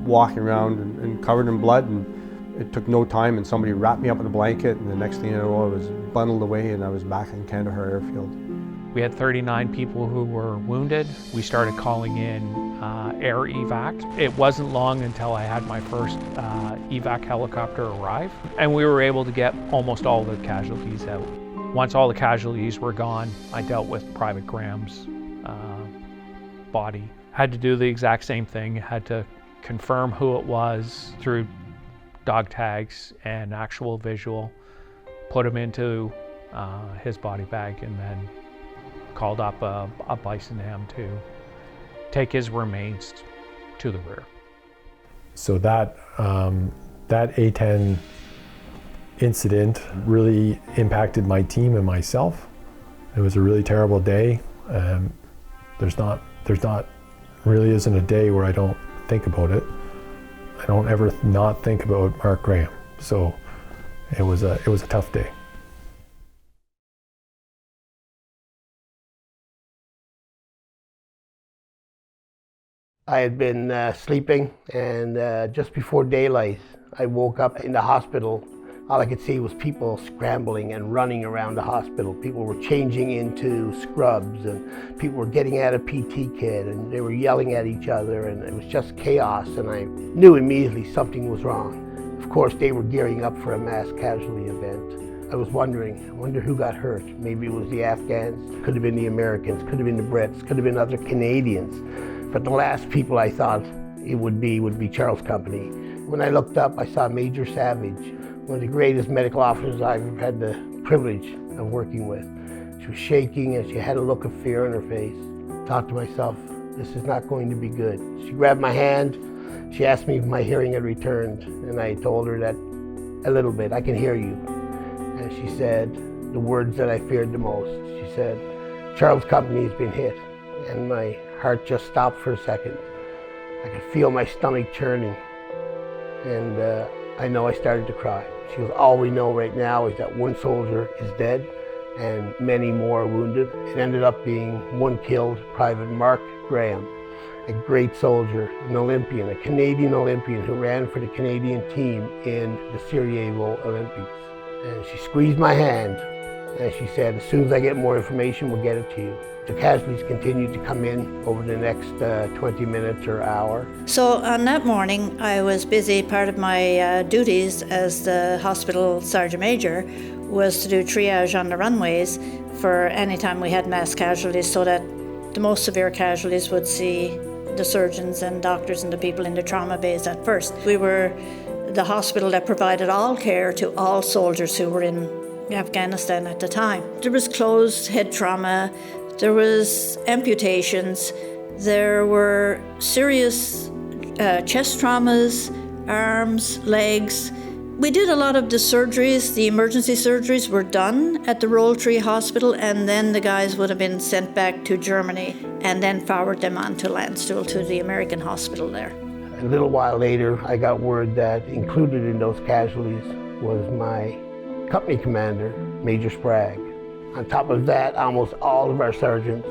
walking around and covered in blood, and it took no time, and somebody wrapped me up in a blanket, and the next thing you know, I was bundled away and I was back in Kandahar airfield. We had 39 people who were wounded. We started calling in air evac. It wasn't long until I had my first evac helicopter arrive, and we were able to get almost all the casualties out. Once all the casualties were gone, I dealt with Private Graham's body. Had to do the exact same thing, had to confirm who it was through dog tags and actual visual, put him into his body bag, and then called up a Bison Ham to take his remains to the rear. So that A-10 incident really impacted my team and myself. It was a really terrible day. There's not really isn't a day where I don't think about it. I don't ever not think about Mark Graham. So it was a tough day. I had been sleeping, and just before daylight, I woke up in the hospital. All I could see was people scrambling and running around the hospital. People were changing into scrubs, and people were getting out of PT kit, and they were yelling at each other, and it was just chaos, and I knew immediately something was wrong. Of course, they were gearing up for a mass casualty event. I was wondering, I wonder who got hurt. Maybe it was the Afghans, could have been the Americans, could have been the Brits, could have been other Canadians. But the last people I thought it would be Charles Company. When I looked up, I saw Major Savage, one of the greatest medical officers I've had the privilege of working with. She was shaking and she had a look of fear on her face. I thought to myself, This is not going to be good. She grabbed my hand. She asked me if my hearing had returned, and I told her that a little bit, I can hear you. And she said the words that I feared the most. She said, Charles' company has been hit. And my heart just stopped for a second. I could feel my stomach churning. And I know I started to cry. She goes, all we know right now is that one soldier is dead and many more are wounded. It ended up being one killed, Private Mark Graham, a great soldier, an Olympian, a Canadian Olympian who ran for the Canadian team in the Sarajevo Olympics. And she squeezed my hand and she said, as soon as I get more information, we'll get it to you. The casualties continued to come in over the next 20 minutes or hour. So on that morning, I was busy. Part of my duties as the hospital sergeant major was to do triage on the runways for any time we had mass casualties, so that the most severe casualties would see the surgeons and doctors and the people in the trauma bays at first. We were the hospital that provided all care to all soldiers who were in Afghanistan at the time. There was closed head trauma, there was amputations, there were serious chest traumas, arms, legs. We did a lot of the surgeries. The emergency surgeries were done at the Royal Hospital, and then the guys would have been sent back to Germany and then forward them on to Landstuhl, to the American hospital there. A little while later, I got word that included in those casualties was my company commander, Major Sprague. On top of that, almost all of our sergeants,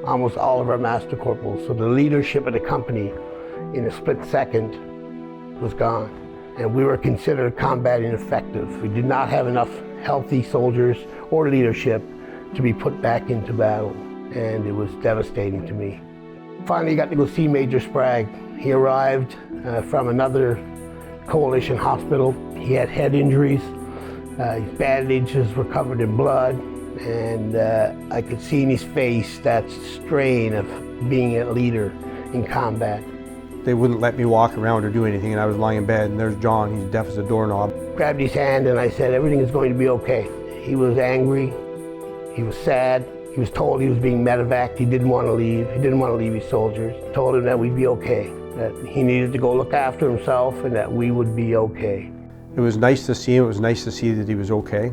almost all of our master corporals. So the leadership of the company in a split second was gone. And we were considered combat ineffective. We did not have enough healthy soldiers or leadership to be put back into battle. And it was devastating to me. Finally got to go see Major Sprague. He arrived from another coalition hospital. He had head injuries. His bandages were covered in blood. And I could see in his face that strain of being a leader in combat. They wouldn't let me walk around or do anything, and I was lying in bed, and there's John, he's deaf as a doorknob. Grabbed his hand and I said, everything is going to be okay. He was angry, he was sad, he was told he was being medevaced, he didn't want to leave, he didn't want to leave his soldiers. Told him that we'd be okay, that he needed to go look after himself and that we would be okay. It was nice to see him, it was nice to see that he was okay,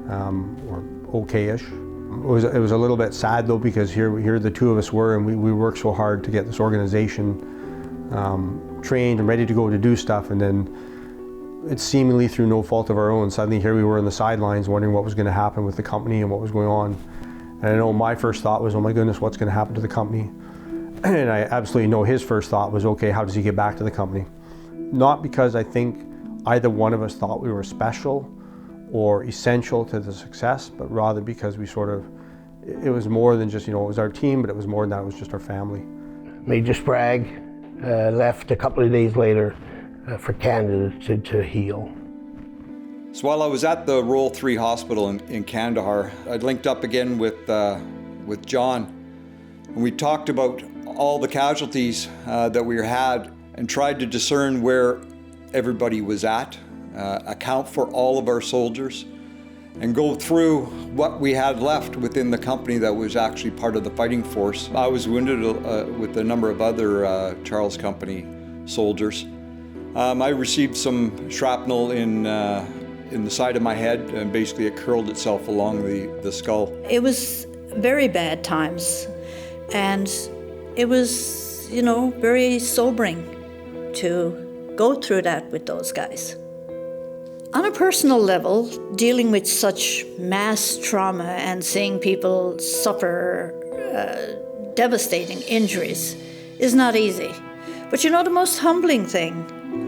or okay-ish. It was a little bit sad though, because here the two of us were, and we worked so hard to get this organization trained and ready to go to do stuff, and then it's seemingly through no fault of our own. Suddenly here we were on the sidelines wondering what was going to happen with the company and what was going on. And I know my first thought was, oh my goodness, what's going to happen to the company? And I absolutely know his first thought was, okay, how does he get back to the company? Not because I think either one of us thought we were special or essential to the success, but rather because it was more than just, it was our team, but it was more than that, it was just our family. Major Sprague left a couple of days later for Canada to heal. So while I was at the Royal 3 Hospital in Kandahar, I linked up again with John, and we talked about all the casualties that we had and tried to discern where everybody was at, account for all of our soldiers, and go through what we had left within the company that was actually part of the fighting force. I was wounded with a number of other Charles Company soldiers. I received some shrapnel in the side of my head, and basically it curled itself along the skull. It was very bad times, and it was, very sobering to go through that with those guys. On a personal level, dealing with such mass trauma and seeing people suffer devastating injuries is not easy. But the most humbling thing,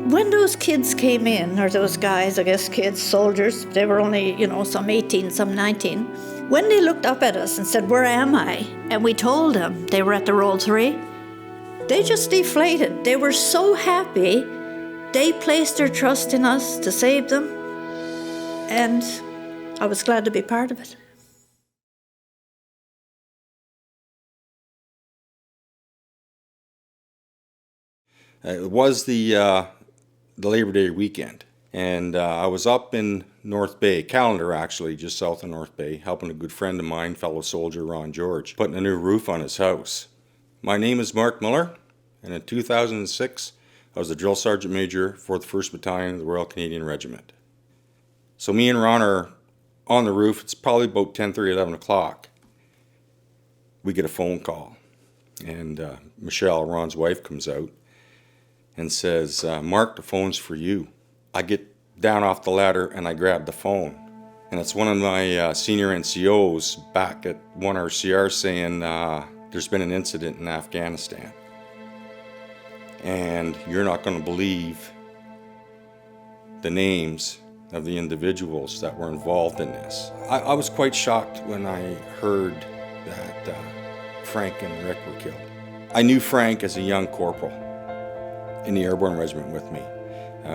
when those kids came in, or those guys, I guess kids, soldiers, they were only, some 18, some 19, when they looked up at us and said, where am I? And we told them they were at the Royal 3, they just deflated. They were so happy. They placed their trust in us to save them, and I was glad to be part of it. It was the Labor Day weekend, and I was up in North Bay, Callender actually, just south of North Bay, helping a good friend of mine, fellow soldier Ron George, putting a new roof on his house. My name is Mark Miller, and in 2006, I was the Drill Sergeant Major for the 1st Battalion of the Royal Canadian Regiment. So me and Ron are on the roof. It's probably about 10:30, 11 o'clock. We get a phone call, and Michelle, Ron's wife, comes out and says, Mark, the phone's for you. I get down off the ladder and I grab the phone. And it's one of my senior NCOs back at 1RCR saying, there's been an incident in Afghanistan. And you're not going to believe the names of the individuals that were involved in this. I was quite shocked when I heard that Frank and Rick were killed. I knew Frank as a young corporal in the Airborne Regiment with me.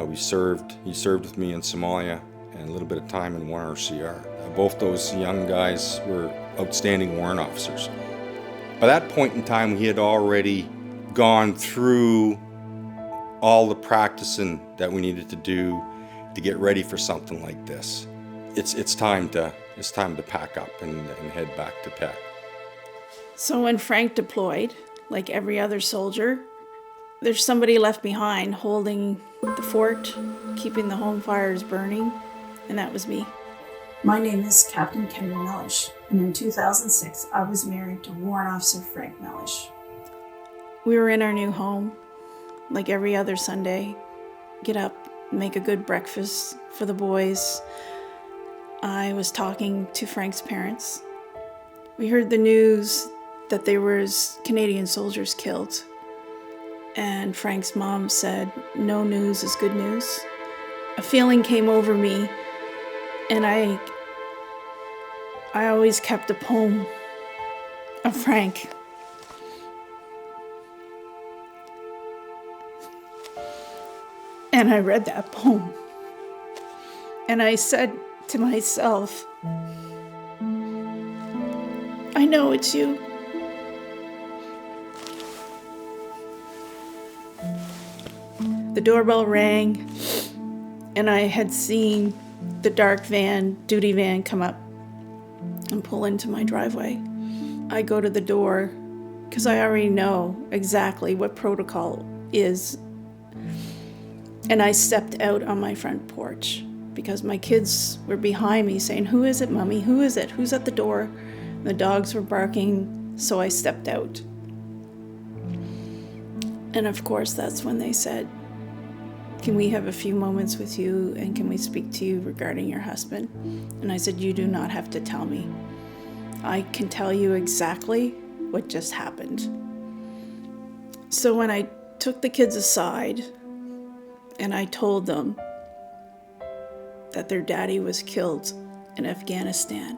He served with me in Somalia and a little bit of time in 1RCR. Both those young guys were outstanding warrant officers. By that point in time, he had already gone through all the practicing that we needed to do to get ready for something like this. It's time to pack up and head back to PET. So when Frank deployed, like every other soldier, there's somebody left behind holding the fort, keeping the home fires burning, and that was me. My name is Captain Kendra Mellish, and in 2006, I was married to Warrant Officer Frank Mellish. We were in our new home, like every other Sunday. Get up, make a good breakfast for the boys. I was talking to Frank's parents. We heard the news that there was Canadian soldiers killed. And Frank's mom said, no news is good news. A feeling came over me, and I always kept a poem of Frank. And I read that poem. And I said to myself, I know it's you. The doorbell rang, and I had seen the dark duty van come up and pull into my driveway. I go to the door because I already know exactly what protocol is. And I stepped out on my front porch because my kids were behind me saying, who is it, Mommy? Who is it? Who's at the door? And the dogs were barking, so I stepped out. And of course, that's when they said, can we have a few moments with you, and can we speak to you regarding your husband? And I said, you do not have to tell me. I can tell you exactly what just happened. So when I took the kids aside and I told them that their daddy was killed in Afghanistan,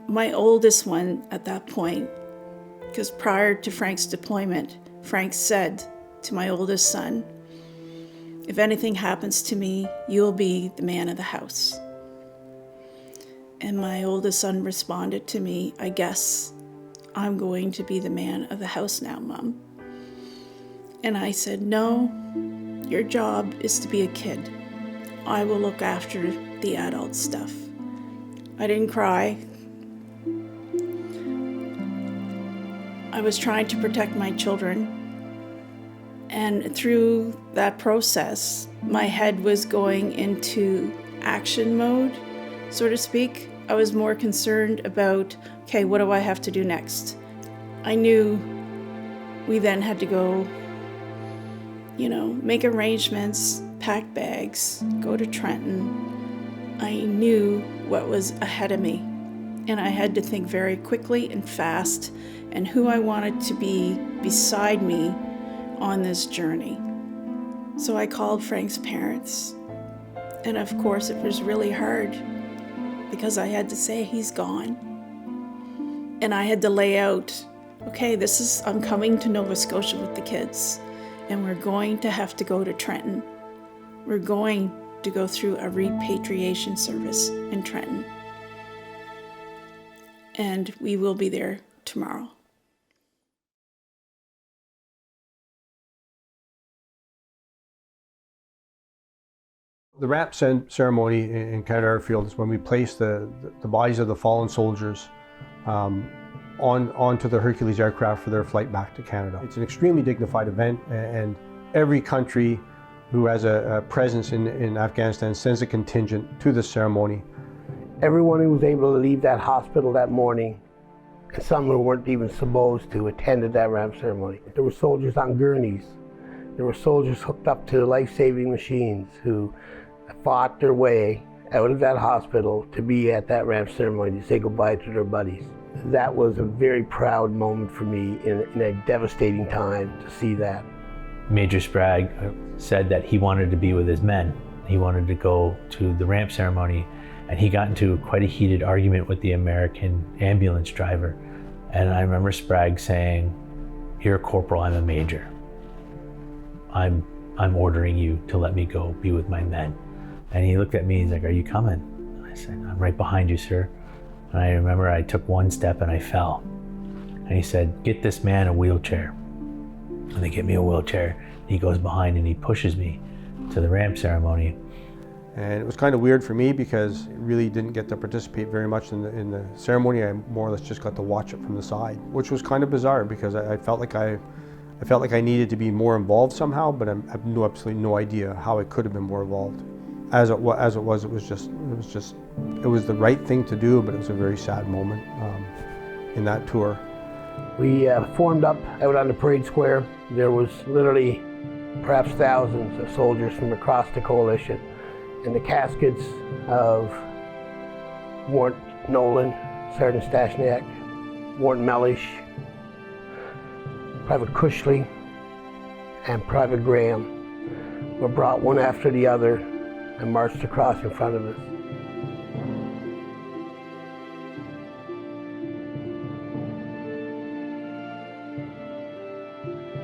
my oldest one at that point, because prior to Frank's deployment, Frank said to my oldest son, if anything happens to me, you'll be the man of the house. And my oldest son responded to me, I guess I'm going to be the man of the house now, Mom. And I said, no, your job is to be a kid. I will look after the adult stuff. I didn't cry. I was trying to protect my children. And through that process, my head was going into action mode, so to speak. I was more concerned about, okay, what do I have to do next? I knew we then had to go, make arrangements, pack bags, go to Trenton. I knew what was ahead of me, and I had to think very quickly and fast, and who I wanted to be beside me on this journey. So I called Frank's parents, and of course it was really hard because I had to say he's gone, and I had to lay out, okay, I'm coming to Nova Scotia with the kids, and we're going to have to go to Trenton. We're going to go through a repatriation service in Trenton, and we will be there tomorrow. The wrap ceremony in Kandahar airfield is when we place the bodies of the fallen soldiers onto the Hercules aircraft for their flight back to Canada. It's an extremely dignified event, and every country who has a presence in Afghanistan sends a contingent to the ceremony. Everyone who was able to leave that hospital that morning, and some who weren't even supposed to, attended that ramp ceremony. There were soldiers on gurneys. There were soldiers hooked up to life-saving machines who fought their way out of that hospital to be at that ramp ceremony to say goodbye to their buddies. That was a very proud moment for me in a devastating time to see that. Major Sprague said that he wanted to be with his men. He wanted to go to the ramp ceremony, and he got into quite a heated argument with the American ambulance driver. And I remember Sprague saying, "You're a corporal, I'm a major. I'm ordering you to let me go be with my men." And he looked at me, he's like, "Are you coming?" And I said, "I'm right behind you, sir." And I remember I took one step and I fell. And he said, "Get this man a wheelchair." And they get me a wheelchair. He goes behind and he pushes me to the ramp ceremony. And it was kind of weird for me because I really didn't get to participate very much in the ceremony. I more or less just got to watch it from the side, which was kind of bizarre because I felt like I needed to be more involved somehow, but I have absolutely no idea how I could have been more involved. As it was, it was the right thing to do, but it was a very sad moment in that tour. We formed up out on the parade square. There was literally perhaps thousands of soldiers from across the coalition. And the caskets of Warrant Nolan, Sergeant Stashniak, Warrant Mellish, Private Cushley, and Private Graham were brought one after the other and marched across in front of us.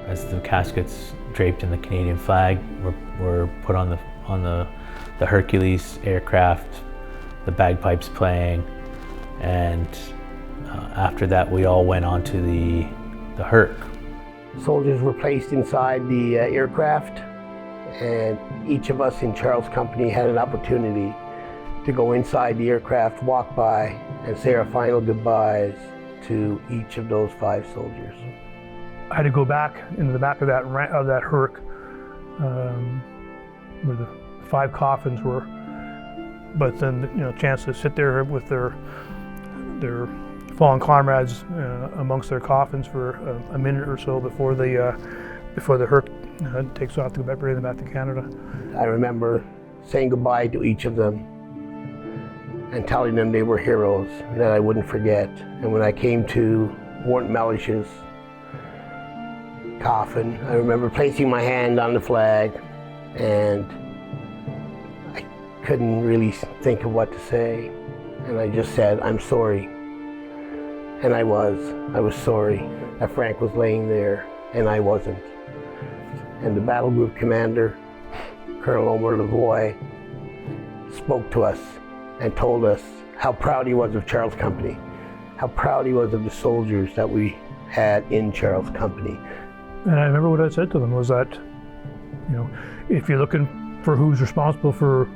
As the caskets draped in the Canadian flag were put on the Hercules aircraft, the bagpipes playing, and after that we all went on to the Herc. Soldiers were placed inside the aircraft, and each of us in Charles Company had an opportunity to go inside the aircraft, walk by, and say our final goodbyes to each of those 5 soldiers. I had to go back into the back of that Herc, where the 5 coffins were, but then chance to sit there with their fallen comrades amongst their coffins for a minute or so before the Herc takes off to bring them back to Canada. I remember saying goodbye to each of them and telling them they were heroes that I wouldn't forget. And when I came to Warrant Mellish's coffin, I remember placing my hand on the flag, and I couldn't really think of what to say. And I just said, "I'm sorry." And I was sorry that Frank was laying there and I wasn't. And the battle group commander, Colonel Omer Lavoie, spoke to us and told us how proud he was of Charles Company, how proud he was of the soldiers that we had in Charles Company. And I remember what I said to them was that, if you're looking for who's responsible for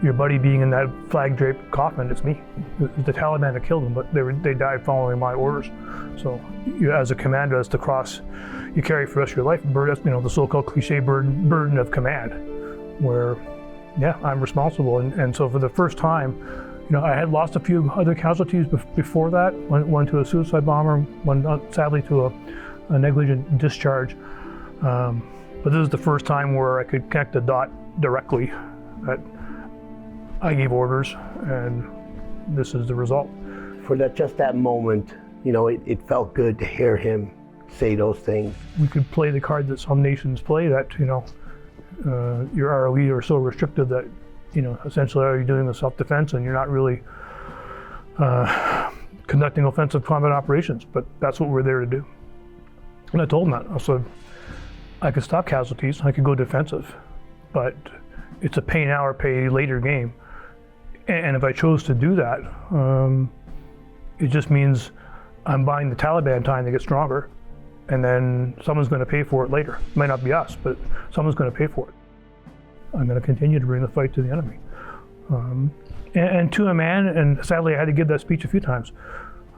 your buddy being in that flag-draped coffin, it's me. The Taliban that killed him, but they died following my orders. So as a commander, that's the cross you carry for the rest of your life. The so-called cliche burden of command, where, I'm responsible. And so for the first time, I had lost a few other casualties before that, one to a suicide bomber, one sadly to a negligent discharge. But this is the first time where I could connect the dot directly, that I gave orders and this is the result. For just that moment, it felt good to hear him say those things. We could play the card that some nations play, that your ROE are so restricted that essentially all you're doing is self-defense and you're not really conducting offensive combat operations, but that's what we're there to do. And I told him that. I said, I could stop casualties, I could go defensive, but it's a pay now or pay later game. And if I chose to do that, it just means I'm buying the Taliban time to get stronger, and then someone's going to pay for it later. It might not be us, but someone's going to pay for it. I'm going to continue to bring the fight to the enemy. And to a man, and sadly I had to give that speech a few times,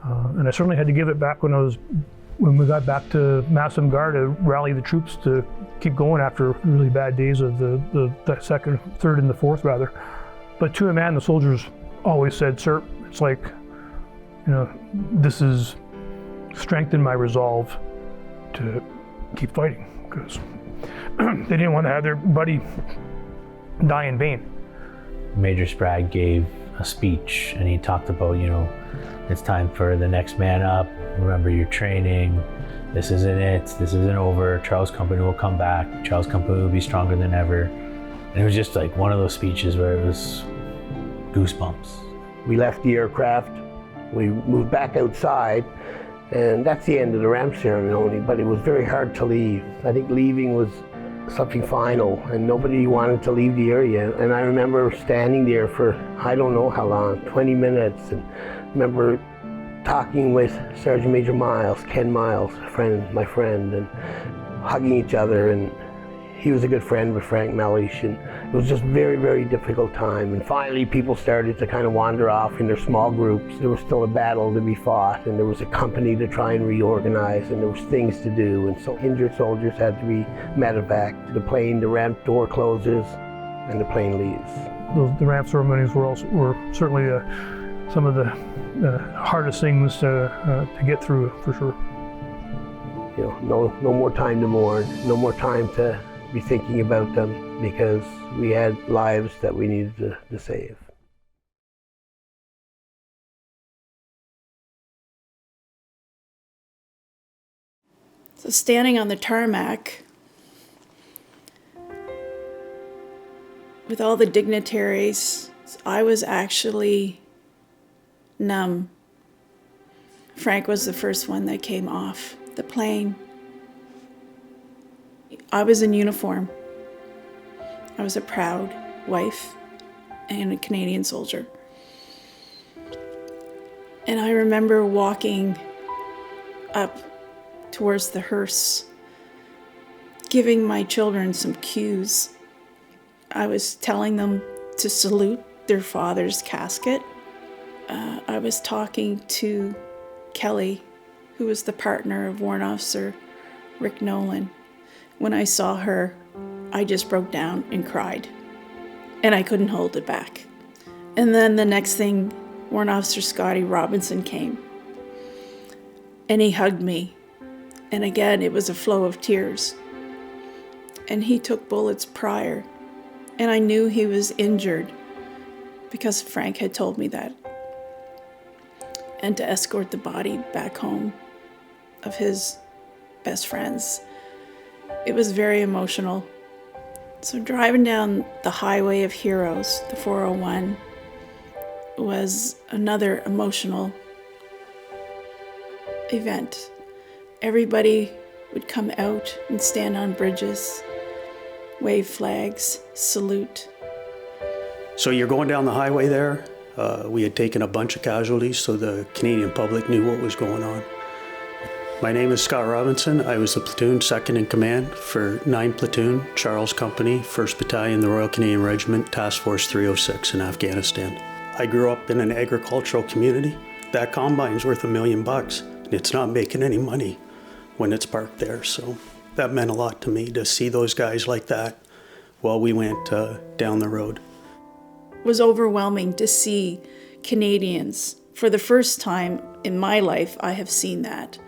And I certainly had to give it back when we got back to Massam-Gar to rally the troops to keep going after really bad days of the second, third, and the fourth rather. But to a man, the soldiers always said, "Sir, it's like, this has strengthened my resolve to keep fighting," because they didn't want to have their buddy die in vain. Major Sprague gave a speech and he talked about, it's time for the next man up. Remember your training. This isn't it. This isn't over. Charles Company will come back. Charles Company will be stronger than ever. And it was just like one of those speeches where it was goosebumps. We left the aircraft. We moved back outside, and that's the end of the ramp ceremony, but it was very hard to leave. I think leaving was something final, and nobody wanted to leave the area. And I remember standing there for, I don't know how long, 20 minutes, and remember talking with Sergeant Major Miles, Ken Miles, my friend, and hugging each other. And he was a good friend with Frank Mellish, and it was just a very, very difficult time. And finally people started to kind of wander off in their small groups. There was still a battle to be fought, and there was a company to try and reorganize, and there was things to do. And so injured soldiers had to be medevaced. The ramp door closes, and the plane leaves. The ramp ceremonies were certainly some of the hardest things to get through, for sure. No more time to mourn, no more time to be thinking about them, because we had lives that we needed to save. So standing on the tarmac with all the dignitaries, I was actually numb. Frank was the first one that came off the plane. I was in uniform. I was a proud wife and a Canadian soldier. And I remember walking up towards the hearse, giving my children some cues. I was telling them to salute their father's casket. I was talking to Kelly, who was the partner of Warrant Officer Rick Nolan. When I saw her, I just broke down and cried, and I couldn't hold it back. And then the next thing, Warrant Officer Scotty Robinson came, and he hugged me, and again it was a flow of tears. And he took bullets prior, and I knew he was injured because Frank had told me that. And to escort the body back home of his best friends, it was very emotional. So driving down the Highway of Heroes, the 401, was another emotional event. Everybody would come out and stand on bridges, wave flags, salute. So you're going down the highway there. We had taken a bunch of casualties, so the Canadian public knew what was going on. My name is Scott Robinson. I was the platoon second in command for 9 Platoon, Charles Company, 1st Battalion, the Royal Canadian Regiment, Task Force 306 in Afghanistan. I grew up in an agricultural community. That combine's worth $1 million, and it's not making any money when it's parked there. So that meant a lot to me to see those guys like that while we went down the road. It was overwhelming to see Canadians. For the first time in my life, I have seen that.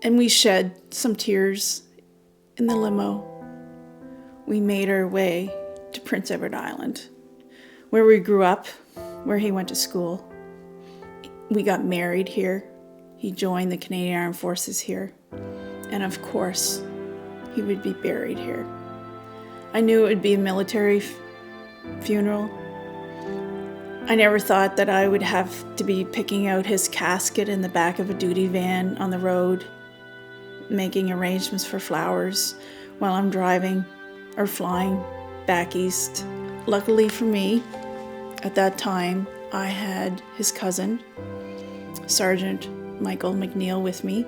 And we shed some tears in the limo. We made our way to Prince Edward Island, where we grew up, where he went to school. We got married here. He joined the Canadian Armed Forces here. And of course, he would be buried here. I knew it would be a military funeral. I never thought that I would have to be picking out his casket in the back of a duty van on the road, making arrangements for flowers while I'm driving or flying back east. Luckily for me, at that time, I had his cousin, Sergeant Michael McNeil, with me,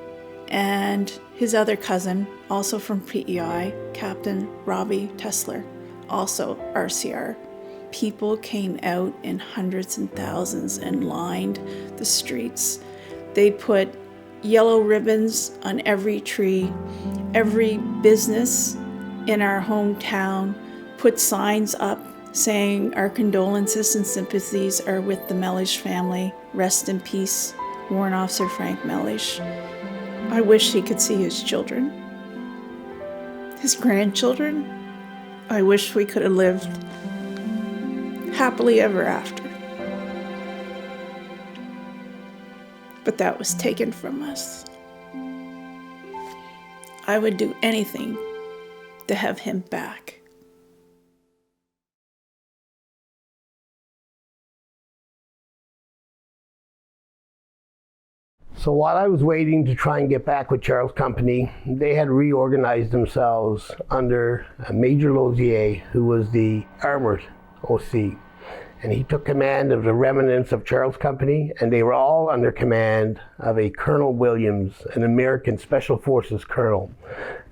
and his other cousin, also from PEI, Captain Robbie Tessler, also RCR. People came out in hundreds and thousands and lined the streets. They put yellow ribbons on every tree. Every business in our hometown put signs up saying our condolences and sympathies are with the Mellish family. Rest in peace, Warrant Officer Frank Mellish. I wish he could see his children, his grandchildren. I wish we could have lived happily ever after. But that was taken from us. I would do anything to have him back. So while I was waiting to try and get back with Charles Company, they had reorganized themselves under Major Lozier, who was the armored OC. And he took command of the remnants of Charles Company, and they were all under command of a Colonel Williams, an American Special Forces colonel.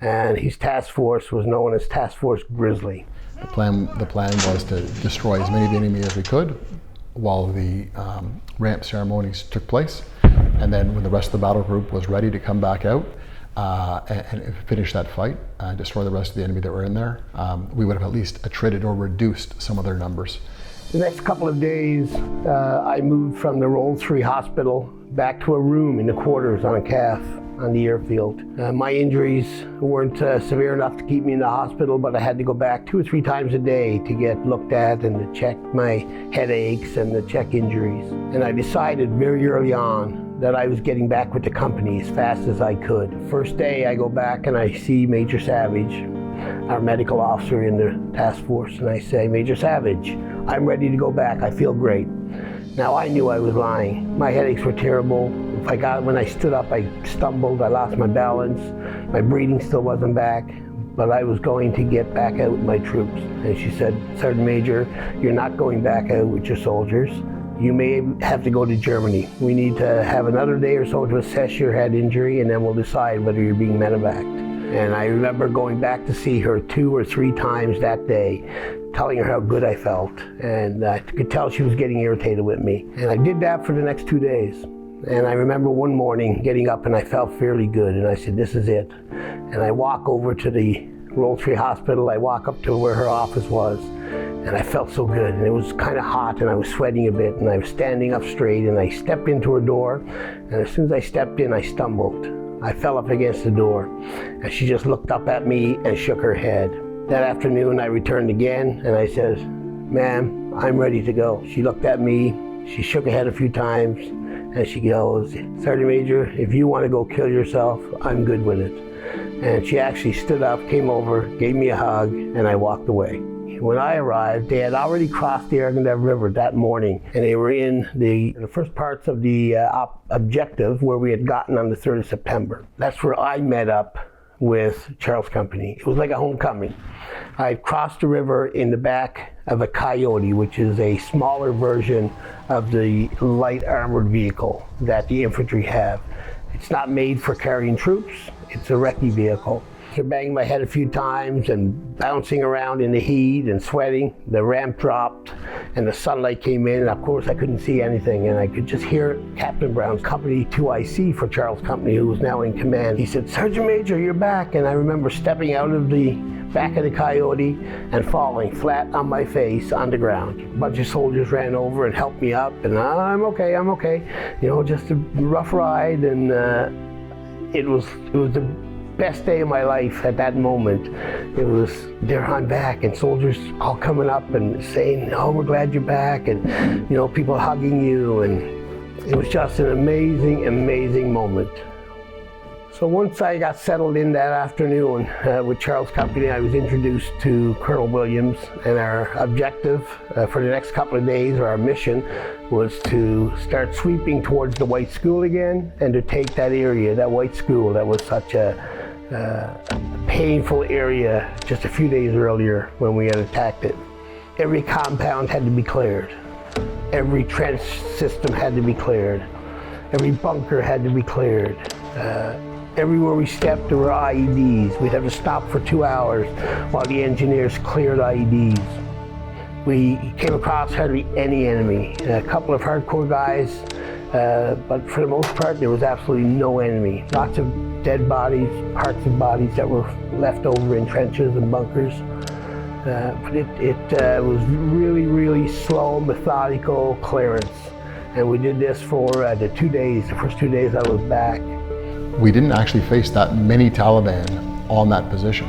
And his task force was known as Task Force Grizzly. The plan was to destroy as many of the enemy as we could while the ramp ceremonies took place. And then when the rest of the battle group was ready to come back out and finish that fight, destroy the rest of the enemy that were in there, we would have at least attrited or reduced some of their numbers. The next couple of days, I moved from the Roll 3 hospital back to a room in the quarters on a calf on the airfield. My injuries weren't severe enough to keep me in the hospital, but I had to go back 2 or 3 times a day to get looked at and to check my headaches and to check injuries. And I decided very early on that I was getting back with the company as fast as I could. First day I go back and I see Major Savage, our medical officer in the task force, and I say, Major Savage, I'm ready to go back, I feel great. Now I knew I was lying. My headaches were terrible. When I stood up, I stumbled, I lost my balance, my breathing still wasn't back, but I was going to get back out with my troops. And she said, Sergeant Major, you're not going back out with your soldiers. You may have to go to Germany. We need to have another day or so to assess your head injury, and then we'll decide whether you're being medevaced. And I remember going back to see her 2 or 3 times that day, telling her how good I felt. And I could tell she was getting irritated with me. And I did that for the next 2 days. And I remember one morning getting up and I felt fairly good. And I said, this is it. And I walk over to the Roll 3 hospital. I walk up to where her office was. And I felt so good. And it was kind of hot and I was sweating a bit. And I was standing up straight and I stepped into her door. And as soon as I stepped in, I stumbled. I fell up against the door, and she just looked up at me and shook her head. That afternoon, I returned again, and I said, ma'am, I'm ready to go. She looked at me, she shook her head a few times, and she goes, Sergeant Major, if you want to go kill yourself, I'm good with it. And she actually stood up, came over, gave me a hug, and I walked away. When I arrived, they had already crossed the Argandab River that morning, and they were in the first parts of the objective where we had gotten on the 3rd of September. That's where I met up with Charles Company. It was like a homecoming. I crossed the river in the back of a Coyote, which is a smaller version of the light armored vehicle that the infantry have. It's not made for carrying troops, it's a recce vehicle. After banging my head a few times and bouncing around in the heat and sweating, the ramp dropped and the sunlight came in, and of course I couldn't see anything, and I could just hear Captain Brown's Company 2IC for Charles Company, who was now in command. He said, Sergeant Major, you're back. And I remember stepping out of the back of the Coyote and falling flat on my face on the ground. A bunch of soldiers ran over and helped me up, and I'm okay. You know, just a rough ride, and it was the best day of my life at that moment. It was, there I'm back, and soldiers all coming up and saying, oh, we're glad you're back, and you know, people hugging you, and it was just an amazing, amazing moment. So once I got settled in that afternoon with Charles Company, I was introduced to Colonel Williams, and our objective for the next couple of days, or our mission, was to start sweeping towards the White School again, and to take that area, that White School that was such a painful area just a few days earlier when we had attacked it. Every compound had to be cleared. Every trench system had to be cleared. Every bunker had to be cleared. Everywhere we stepped, there were IEDs. We'd have to stop for 2 hours while the engineers cleared IEDs. We came across hardly any enemy. A couple of hardcore guys But for the most part, there was absolutely no enemy. Lots of dead bodies, parts of bodies that were left over in trenches and bunkers. But it was really, really slow, methodical clearance. And we did this for the first 2 days I was back. We didn't actually face that many Taliban on that position.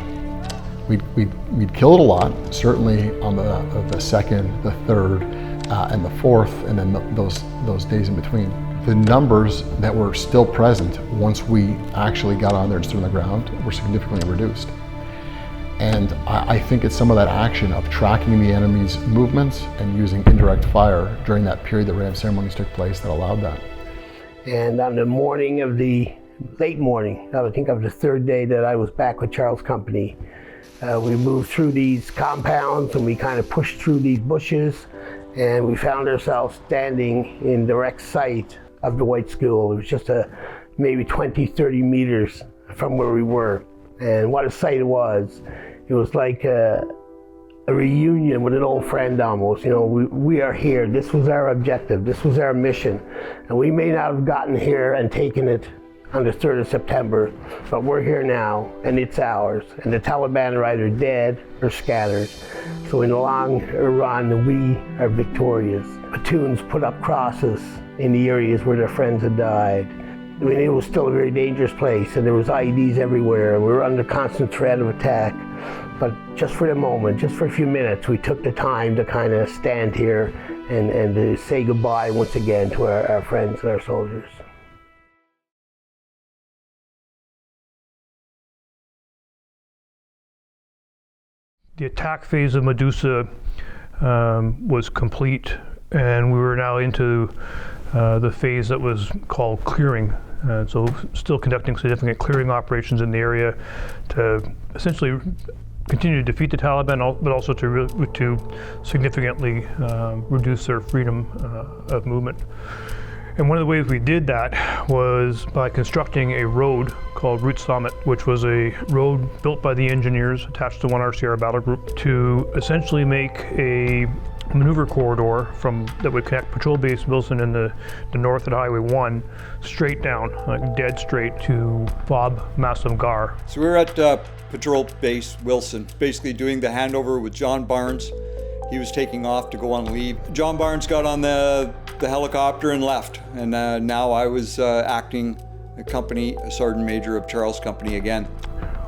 We'd killed a lot, certainly on the second, the third, and the fourth, and then those days in between. The numbers that were still present once we actually got on there and stood on the ground were significantly reduced. And I think it's some of that action of tracking the enemy's movements and using indirect fire during that period that RAM ceremonies took place that allowed that. And on the morning of late morning, I think of the third day that I was back with Charles Company, we moved through these compounds and we kind of pushed through these bushes, and we found ourselves standing in direct sight of the White School. It was just maybe 20, 30 meters from where we were. And what a sight it was. It was like a reunion with an old friend almost. You know, we are here. This was our objective. This was our mission. And we may not have gotten here and taken it on the 3rd of September, but we're here now and it's ours. And the Taliban are either dead or scattered. So in the long run, we are victorious. Platoons put up crosses in the areas where their friends had died. I mean, it was still a very dangerous place, and there was IEDs everywhere, and we were under constant threat of attack. But just for the moment, just for a few minutes, we took the time to kind of stand here and to say goodbye once again to our friends and our soldiers. The attack phase of Medusa was complete, and we were now into the phase that was called clearing. So still conducting significant clearing operations in the area to essentially continue to defeat the Taliban, but also to significantly reduce their freedom of movement. And one of the ways we did that was by constructing a road called Route Summit, which was a road built by the engineers attached to 1 RCR battle group to essentially make a maneuver corridor that would connect Patrol Base Wilson in the north at Highway 1 straight down, like dead straight to Bob Massamgar. So we were at Patrol Base Wilson, basically doing the handover with John Barnes. He was taking off to go on leave. John Barnes got on the helicopter and left, and now I was acting company sergeant major of Charles Company again.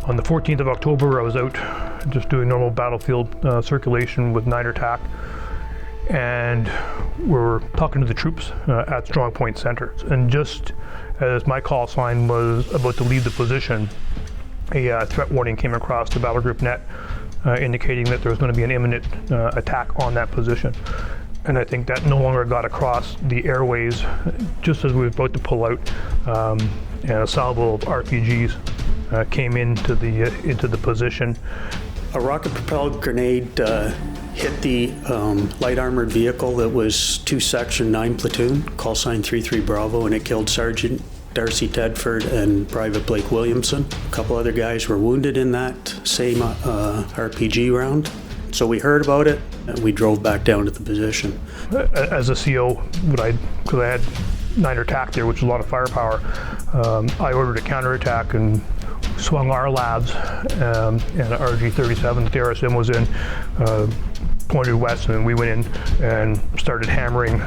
On the 14th of October, I was out just doing normal battlefield circulation with 9 attack. And we're talking to the troops at Strong Point Center. And just as my call sign was about to leave the position, a threat warning came across the battle group net indicating that there was going to be an imminent attack on that position. And I think that no longer got across the airways just as we were about to pull out, and a salvo of RPGs came into the position. A rocket-propelled grenade hit the light armored vehicle that was 2 Section 9 platoon, call sign 33 Bravo, and it killed Sergeant Darcy Tedford and Private Blake Williamson. A couple other guys were wounded in that same RPG round. So we heard about it, and we drove back down to the position. As a CO, because I had 9 attack there, which is a lot of firepower, I ordered a counterattack and swung our labs and RG-37 that the RSM was in, pointed west, and we went in and started hammering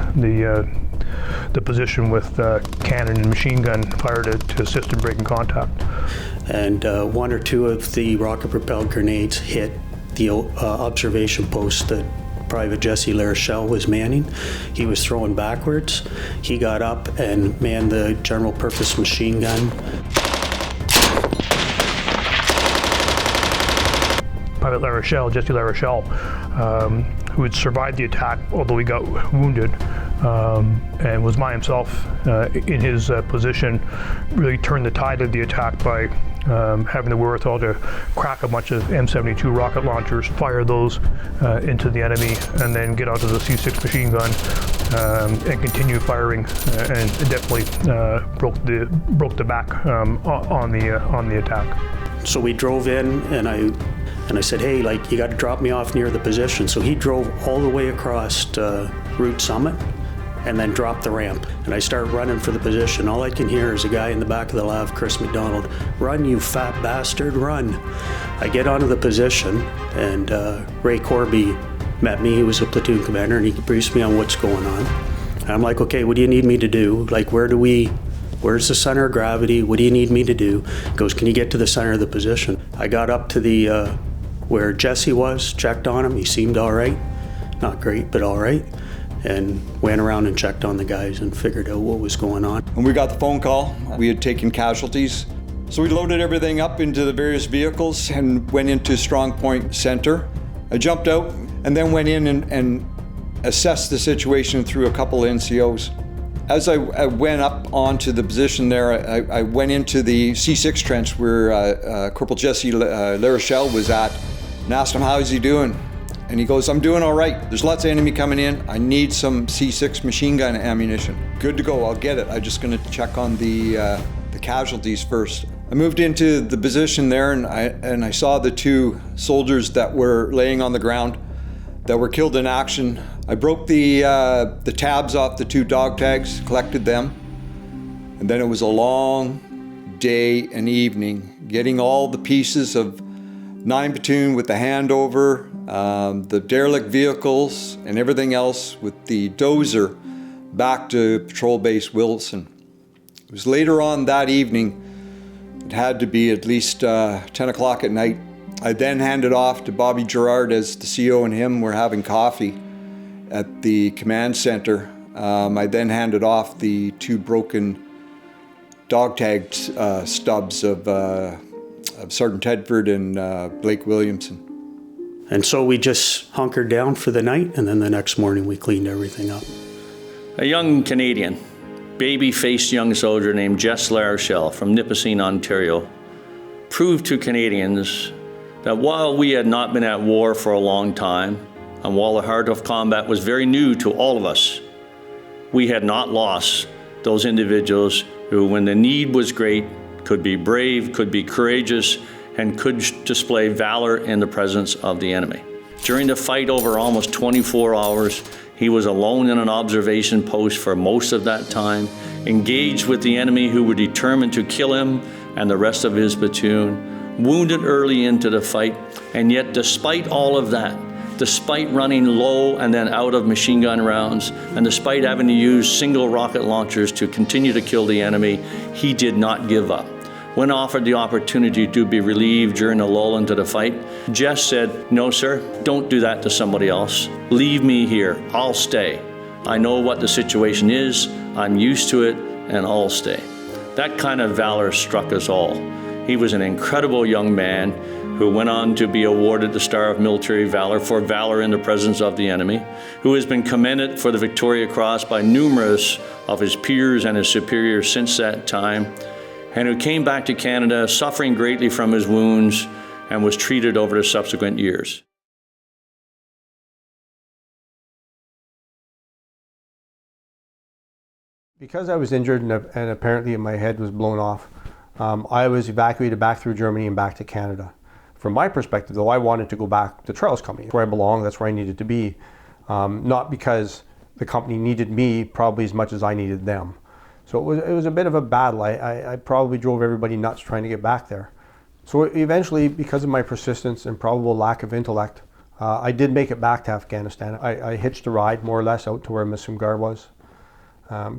the position with cannon and machine gun fire to assist in breaking contact. And 1 or 2 of the rocket-propelled grenades hit the observation post that Private Jesse Larochelle was manning. He was throwing backwards. He got up and manned the general purpose machine gun. Private Larochelle, Jesse Larochelle, who had survived the attack, although he got wounded, and was by himself in his position, really turned the tide of the attack by having the wherewithal to crack a bunch of M72 rocket launchers, fire those into the enemy, and then get onto the C6 machine gun and continue firing, and definitely broke the back on the attack. So we drove in, and I said, hey, you got to drop me off near the position. So he drove all the way across Route Summit and then drop the ramp. And I start running for the position. All I can hear is a guy in the back of the lav, Chris McDonald, "Run, you fat bastard, run." I get onto the position, and Ray Corby met me. He was a platoon commander, and he briefs me on what's going on. And I'm like, "Okay, what do you need me to do? Like, where's the center of gravity? What do you need me to do?" He goes, "Can you get to the center of the position?" I got up to the where Jesse was, checked on him. He seemed all right. Not great, but all right. And went around and checked on the guys and figured out what was going on. When we got the phone call, we had taken casualties. So we loaded everything up into the various vehicles and went into Strong Point Center. I jumped out and then went in and assessed the situation through a couple of NCOs. As I went up onto the position there, I went into the C6 trench where Corporal Jesse Larochelle was at and asked him, "How is he doing?" And he goes, "I'm doing all right. There's lots of enemy coming in. I need some C6 machine gun ammunition." "Good to go, I'll get it. I'm just gonna check on the casualties first." I moved into the position there and I saw the two soldiers that were laying on the ground that were killed in action. I broke the tabs off the two dog tags, collected them, and then it was a long day and evening getting all the pieces of 9 platoon with the handover, the derelict vehicles, and everything else with the dozer back to Patrol Base Wilson. It was later on that evening, it had to be at least 10 o'clock at night. I then handed off to Bobby Gerard as the CO and him were having coffee at the command center. I then handed off the 2 broken dog tagged stubs of Sergeant Tedford and Blake Williamson. And so we just hunkered down for the night, and then the next morning we cleaned everything up. A young Canadian, baby-faced young soldier named Jess Larochelle from Nipissing, Ontario, proved to Canadians that while we had not been at war for a long time, and while the heart of combat was very new to all of us, we had not lost those individuals who, when the need was great, could be brave, could be courageous, and could display valor in the presence of the enemy. During the fight over almost 24 hours, he was alone in an observation post for most of that time, engaged with the enemy who were determined to kill him and the rest of his platoon, wounded early into the fight, and yet despite all of that, despite running low and then out of machine gun rounds, and despite having to use single rocket launchers to continue to kill the enemy, he did not give up. When offered the opportunity to be relieved during a lull into the fight, Jess said, "No, sir, don't do that to somebody else. Leave me here, I'll stay. I know what the situation is, I'm used to it, and I'll stay." That kind of valor struck us all. He was an incredible young man who went on to be awarded the Star of Military Valor for valor in the presence of the enemy, who has been commended for the Victoria Cross by numerous of his peers and his superiors since that time, and who came back to Canada suffering greatly from his wounds and was treated over the subsequent years. Because I was injured and apparently my head was blown off, I was evacuated back through Germany and back to Canada. From my perspective, though, I wanted to go back to Charles Company, where I belong, that's where I needed to be. Not because the company needed me probably as much as I needed them. So it was a bit of a battle. I probably drove everybody nuts trying to get back there. So eventually, because of my persistence and probable lack of intellect, I did make it back to Afghanistan. I hitched a ride, more or less, out to where Masumgar was.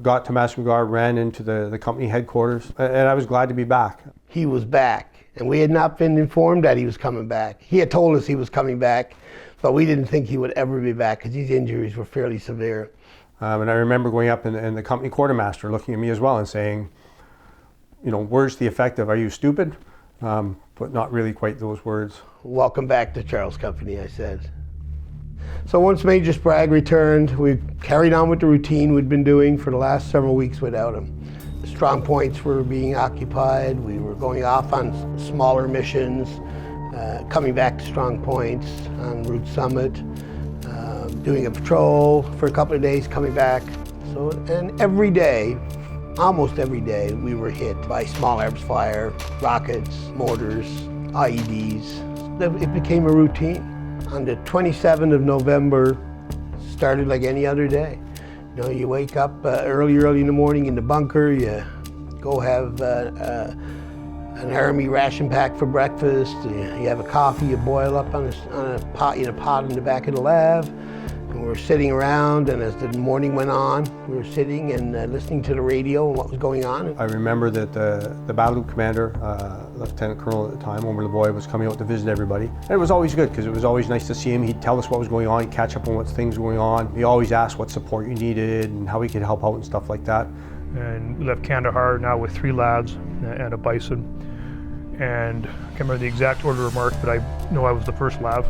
Got to Masumgar, ran into the company headquarters, and I was glad to be back. He was back, and we had not been informed that he was coming back. He had told us he was coming back, but we didn't think he would ever be back because these injuries were fairly severe. And I remember going up and the company quartermaster looking at me as well and saying, you know, words to the effect of, "Are you stupid?" But not really quite those words. "Welcome back to Charles Company," I said. So once Major Sprague returned, we carried on with the routine we'd been doing for the last several weeks without him. The strong points were being occupied. We were going off on smaller missions, coming back to strong points on Route Summit, doing a patrol for a couple of days, coming back. So, and every day, almost every day, we were hit by small arms fire, rockets, mortars, IEDs. It became a routine. On the 27th of November, started like any other day. You know, you wake up early in the morning in the bunker, you go have an army ration pack for breakfast, you have a coffee, you boil up on a pot in the back of the lab. And we were sitting around, and as the morning went on, we were sitting and listening to the radio and what was going on. I remember that the battle group commander, Lieutenant Colonel at the time, Omer Lavoie, was coming out to visit everybody. And it was always good because it was always nice to see him. He'd tell us what was going on, he'd catch up on what things were going on. He always asked what support you needed and how we could help out and stuff like that. And we left Kandahar now with 3 lads and a bison. And I can't remember the exact order of march, but I know I was the first lav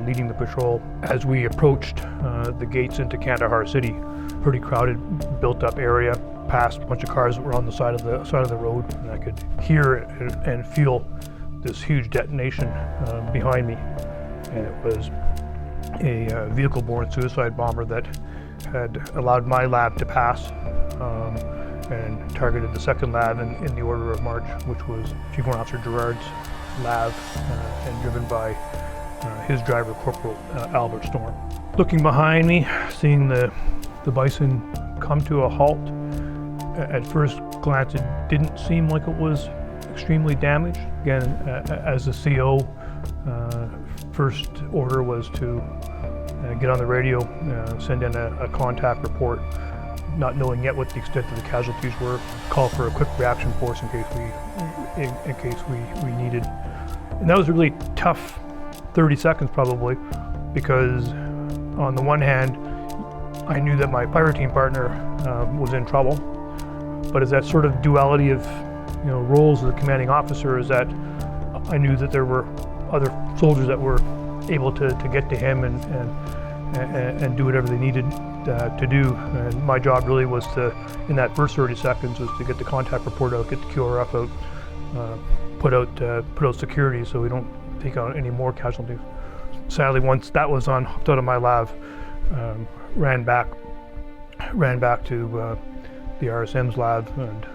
leading the patrol. As we approached the gates into Kandahar city, pretty crowded, built-up area, past a bunch of cars that were on the side of the road, and I could hear and feel this huge detonation behind me. And it was a vehicle-borne suicide bomber that had allowed my lab to pass and targeted the second lab in the order of march, which was Chief Warrant Officer Gerard's lab, and driven by his driver, Corporal Albert Storm. Looking behind me, seeing the bison come to a halt, at first glance it didn't seem like it was extremely damaged. Again, as the CO, first order was to get on the radio, send in a contact report, not knowing yet what the extent of the casualties were, call for a quick reaction force in case we needed. And that was a really tough 30 seconds probably, because on the one hand, I knew that my fire team partner was in trouble, but as that sort of duality of roles as a commanding officer, is that I knew that there were other soldiers that were able to get to him and do whatever they needed to do. And my job really was to, in that first 30 seconds, was to get the contact report out, get the QRF out, put out security so we don't take on any more casualties. Sadly, once that was hooked out of my lab, ran back to the RSM's lab, and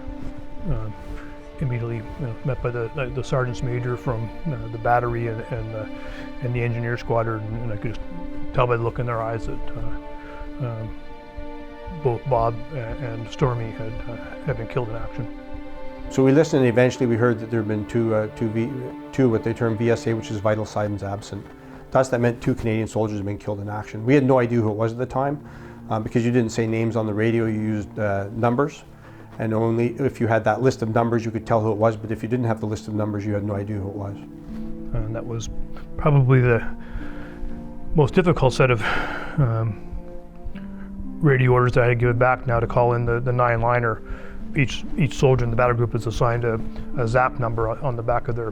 immediately met by the sergeants major from the battery and the engineer squadron, and I could just tell by the look in their eyes that both Bob and Stormy had been killed in action. So we listened, and eventually we heard that there had been two what they term VSA, which is vital signs absent. To us, that meant 2 Canadian soldiers had been killed in action. We had no idea who it was at the time, because you didn't say names on the radio, you used numbers. And only if you had that list of numbers, you could tell who it was, but if you didn't have the list of numbers, you had no idea who it was. And that was probably the most difficult set of radio orders that I had given back now, to call in the 9-liner. Each soldier in the battle group is assigned a ZAP number on the back of their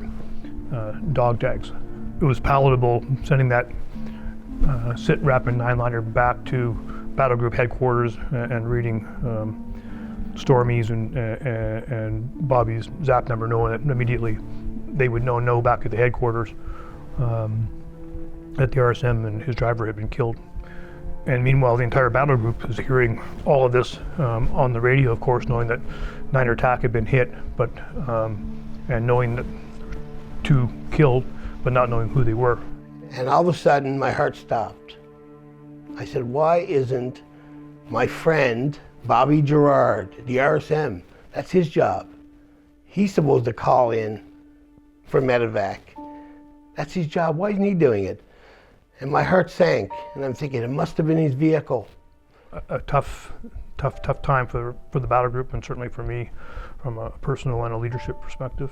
dog tags. It was palatable sending that sit rep and 9-liner back to battle group headquarters and reading Stormy's and Bobby's ZAP number, knowing that immediately they would know back at the headquarters that the RSM and his driver had been killed. And meanwhile, the entire battle group is hearing all of this on the radio, of course, knowing that 9er attack had been hit, but and knowing that 2 killed, but not knowing who they were. And all of a sudden, my heart stopped. I said, why isn't my friend Bobby Gerard, the RSM, that's his job. He's supposed to call in for medevac. That's his job. Why isn't he doing it? And my heart sank, and I'm thinking it must have been his vehicle. A tough time for the battle group, and certainly for me from a personal and a leadership perspective.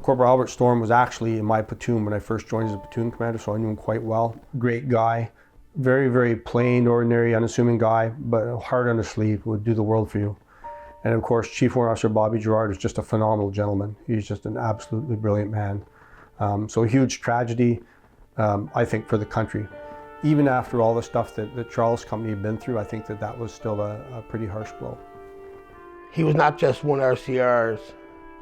Corporal Albert Storm was actually in my platoon when I first joined as a platoon commander, so I knew him quite well. Great guy, very, very plain, ordinary, unassuming guy, but heart on his sleeve, would do the world for you. And of course, Chief Warrant Officer Bobby Gerard is just a phenomenal gentleman. He's just an absolutely brilliant man. So a huge tragedy, I think, for the country. Even after all the stuff that the Charles Company had been through, I think that was still a pretty harsh blow. He was not just one RCR's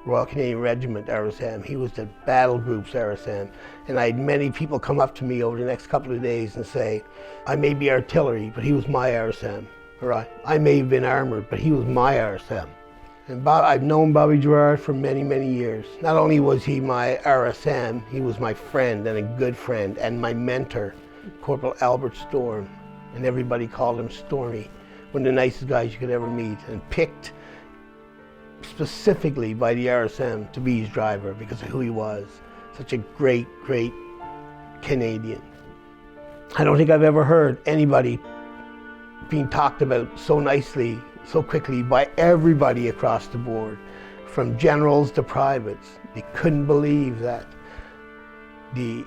Royal Canadian Regiment RSM, he was the battle group's RSM. And I had many people come up to me over the next couple of days and say, I may be artillery, but he was my RSM. Or I may have been armored, but he was my RSM. And I've known Bobby Gerard for many, many years. Not only was he my RSM, he was my friend and a good friend, and my mentor, Corporal Albert Storm. And everybody called him Stormy. one of the nicest guys you could ever meet, and picked specifically by the RSM to be his driver because of who he was. Such a great, great Canadian. I don't think I've ever heard anybody being talked about so nicely, so quickly by everybody across the board, from generals to privates. They couldn't believe that the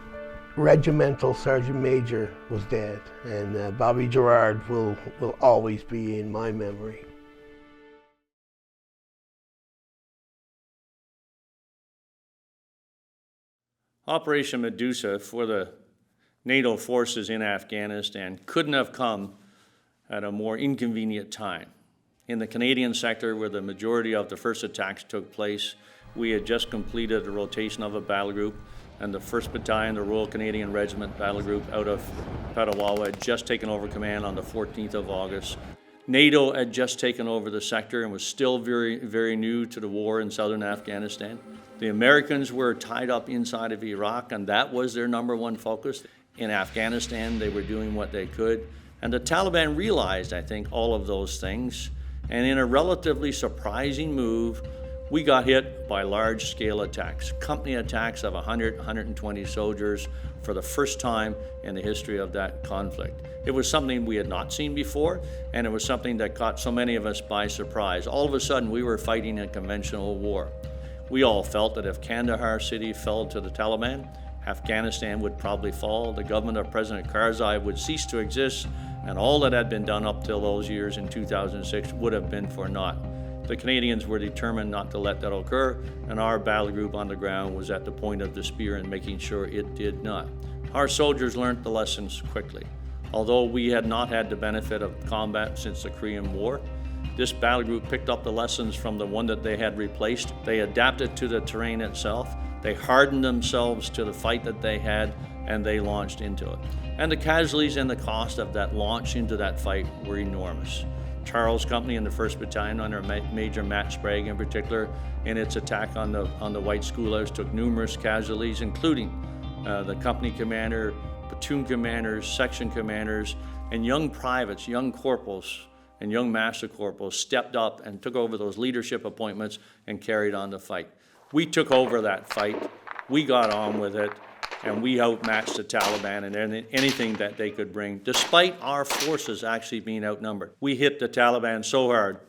regimental sergeant major was dead, and Bobby Gerard will always be in my memory. Operation Medusa for the NATO forces in Afghanistan couldn't have come at a more inconvenient time. In the Canadian sector, where the majority of the first attacks took place, we had just completed a rotation of a battle group, and the 1st Battalion, the Royal Canadian Regiment battle group out of Petawawa, had just taken over command on the 14th of August. NATO had just taken over the sector and was still very, very new to the war in southern Afghanistan. The Americans were tied up inside of Iraq, and that was their #1 focus. In Afghanistan, they were doing what they could. And the Taliban realized, I think, all of those things. And in a relatively surprising move, we got hit by large-scale attacks, company attacks of 100, 120 soldiers for the first time in the history of that conflict. It was something we had not seen before, and it was something that caught so many of us by surprise. All of a sudden, we were fighting a conventional war. We all felt that if Kandahar city fell to the Taliban, Afghanistan would probably fall, the government of President Karzai would cease to exist, and all that had been done up till those years in 2006 would have been for naught. The Canadians were determined not to let that occur, and our battle group on the ground was at the point of the spear in making sure it did not. Our soldiers learned the lessons quickly. Although we had not had the benefit of combat since the Korean War, this battle group picked up the lessons from the one that they had replaced. They adapted to the terrain itself. They hardened themselves to the fight that they had, and they launched into it. And the casualties and the cost of that launch into that fight were enormous. Charles Company and the 1st Battalion under Major Matt Sprague in particular, in its attack on the white schoolhouse, took numerous casualties, including the company commander, platoon commanders, section commanders, and young privates, young corporals, and young master corporals stepped up and took over those leadership appointments and carried on the fight. We took over that fight, we got on with it, and we outmatched the Taliban in anything that they could bring, despite our forces actually being outnumbered. We hit the Taliban so hard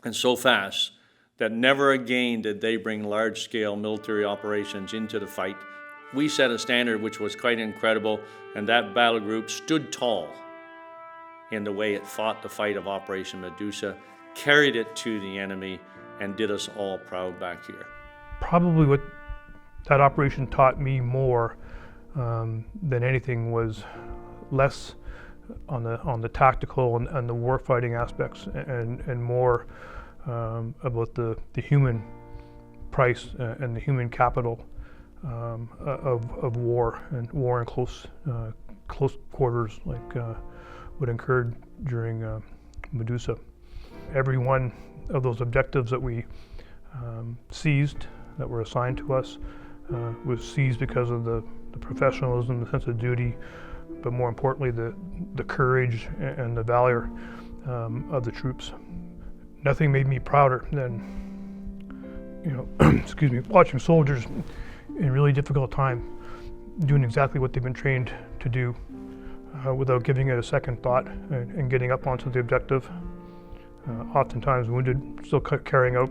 and so fast that never again did they bring large-scale military operations into the fight. We set a standard which was quite incredible, and that battle group stood tall in the way it fought the fight of Operation Medusa, carried it to the enemy, and did us all proud back here. Probably what that operation taught me more than anything was less on the tactical and the warfighting aspects, and more about the human price and the human capital of war, and war in close quarters, like what occurred during Medusa. Every one of those objectives that we seized, that were assigned to us, was seized because of the professionalism, the sense of duty, but more importantly, the courage and the valor of the troops. Nothing made me prouder than, excuse me, watching soldiers in really difficult time doing exactly what they've been trained to do, without giving it a second thought, and getting up onto the objective, oftentimes wounded, still carrying out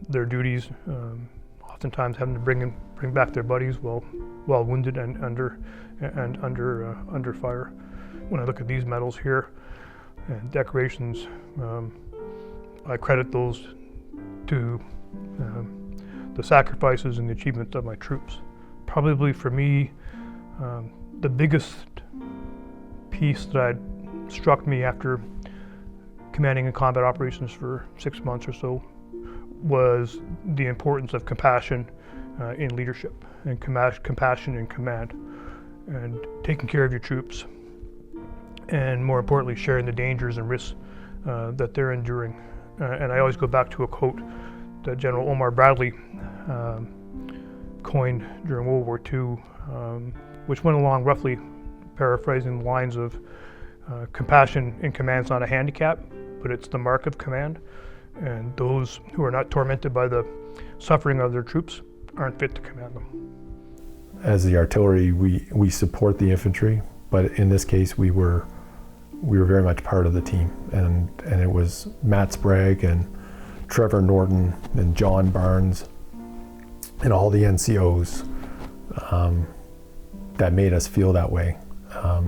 their duties, oftentimes having to bring back their buddies while wounded and under fire. When I look at these medals here and decorations, I credit those to the sacrifices and the achievements of my troops. Probably for me, the biggest piece that struck me after commanding in combat operations for 6 months or so was the importance of compassion in leadership, and compassion in command, and taking care of your troops, and more importantly, sharing the dangers and risks that they're enduring. And I always go back to a quote that General Omar Bradley coined during World War II, which went along roughly paraphrasing the lines of, Compassion in command is not a handicap, but it's the mark of command. And those who are not tormented by the suffering of their troops aren't fit to command them. As the artillery, we support the infantry, but in this case we were very much part of the team, and it was Matt Sprague and Trevor Norton and John Barnes and all the NCOs that made us feel that way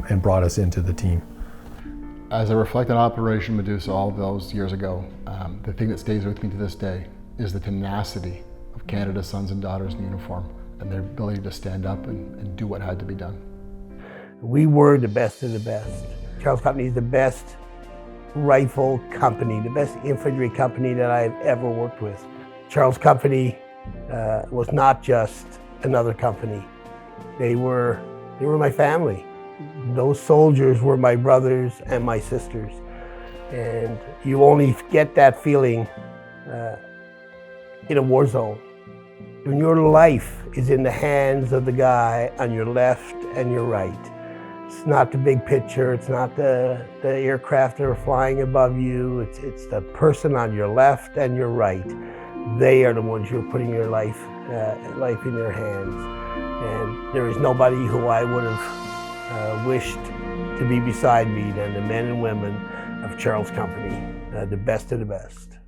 and brought us into the team. As I reflect on Operation Medusa all those years ago, the thing that stays with me to this day is the tenacity of Canada's sons and daughters in uniform and their ability to stand up and do what had to be done. We were the best of the best. Charles Company is the best rifle company, the best infantry company that I've ever worked with. Charles Company was not just another company. They were my family. Those soldiers were my brothers and my sisters. And you only get that feeling in a war zone. When your life is in the hands of the guy on your left and your right. It's not the big picture, it's not the aircraft that are flying above you, it's the person on your left and your right. They are the ones you're putting your life in their hands. And there is nobody who I would have wished to be beside me than the men and women of Charles Company, the best of the best.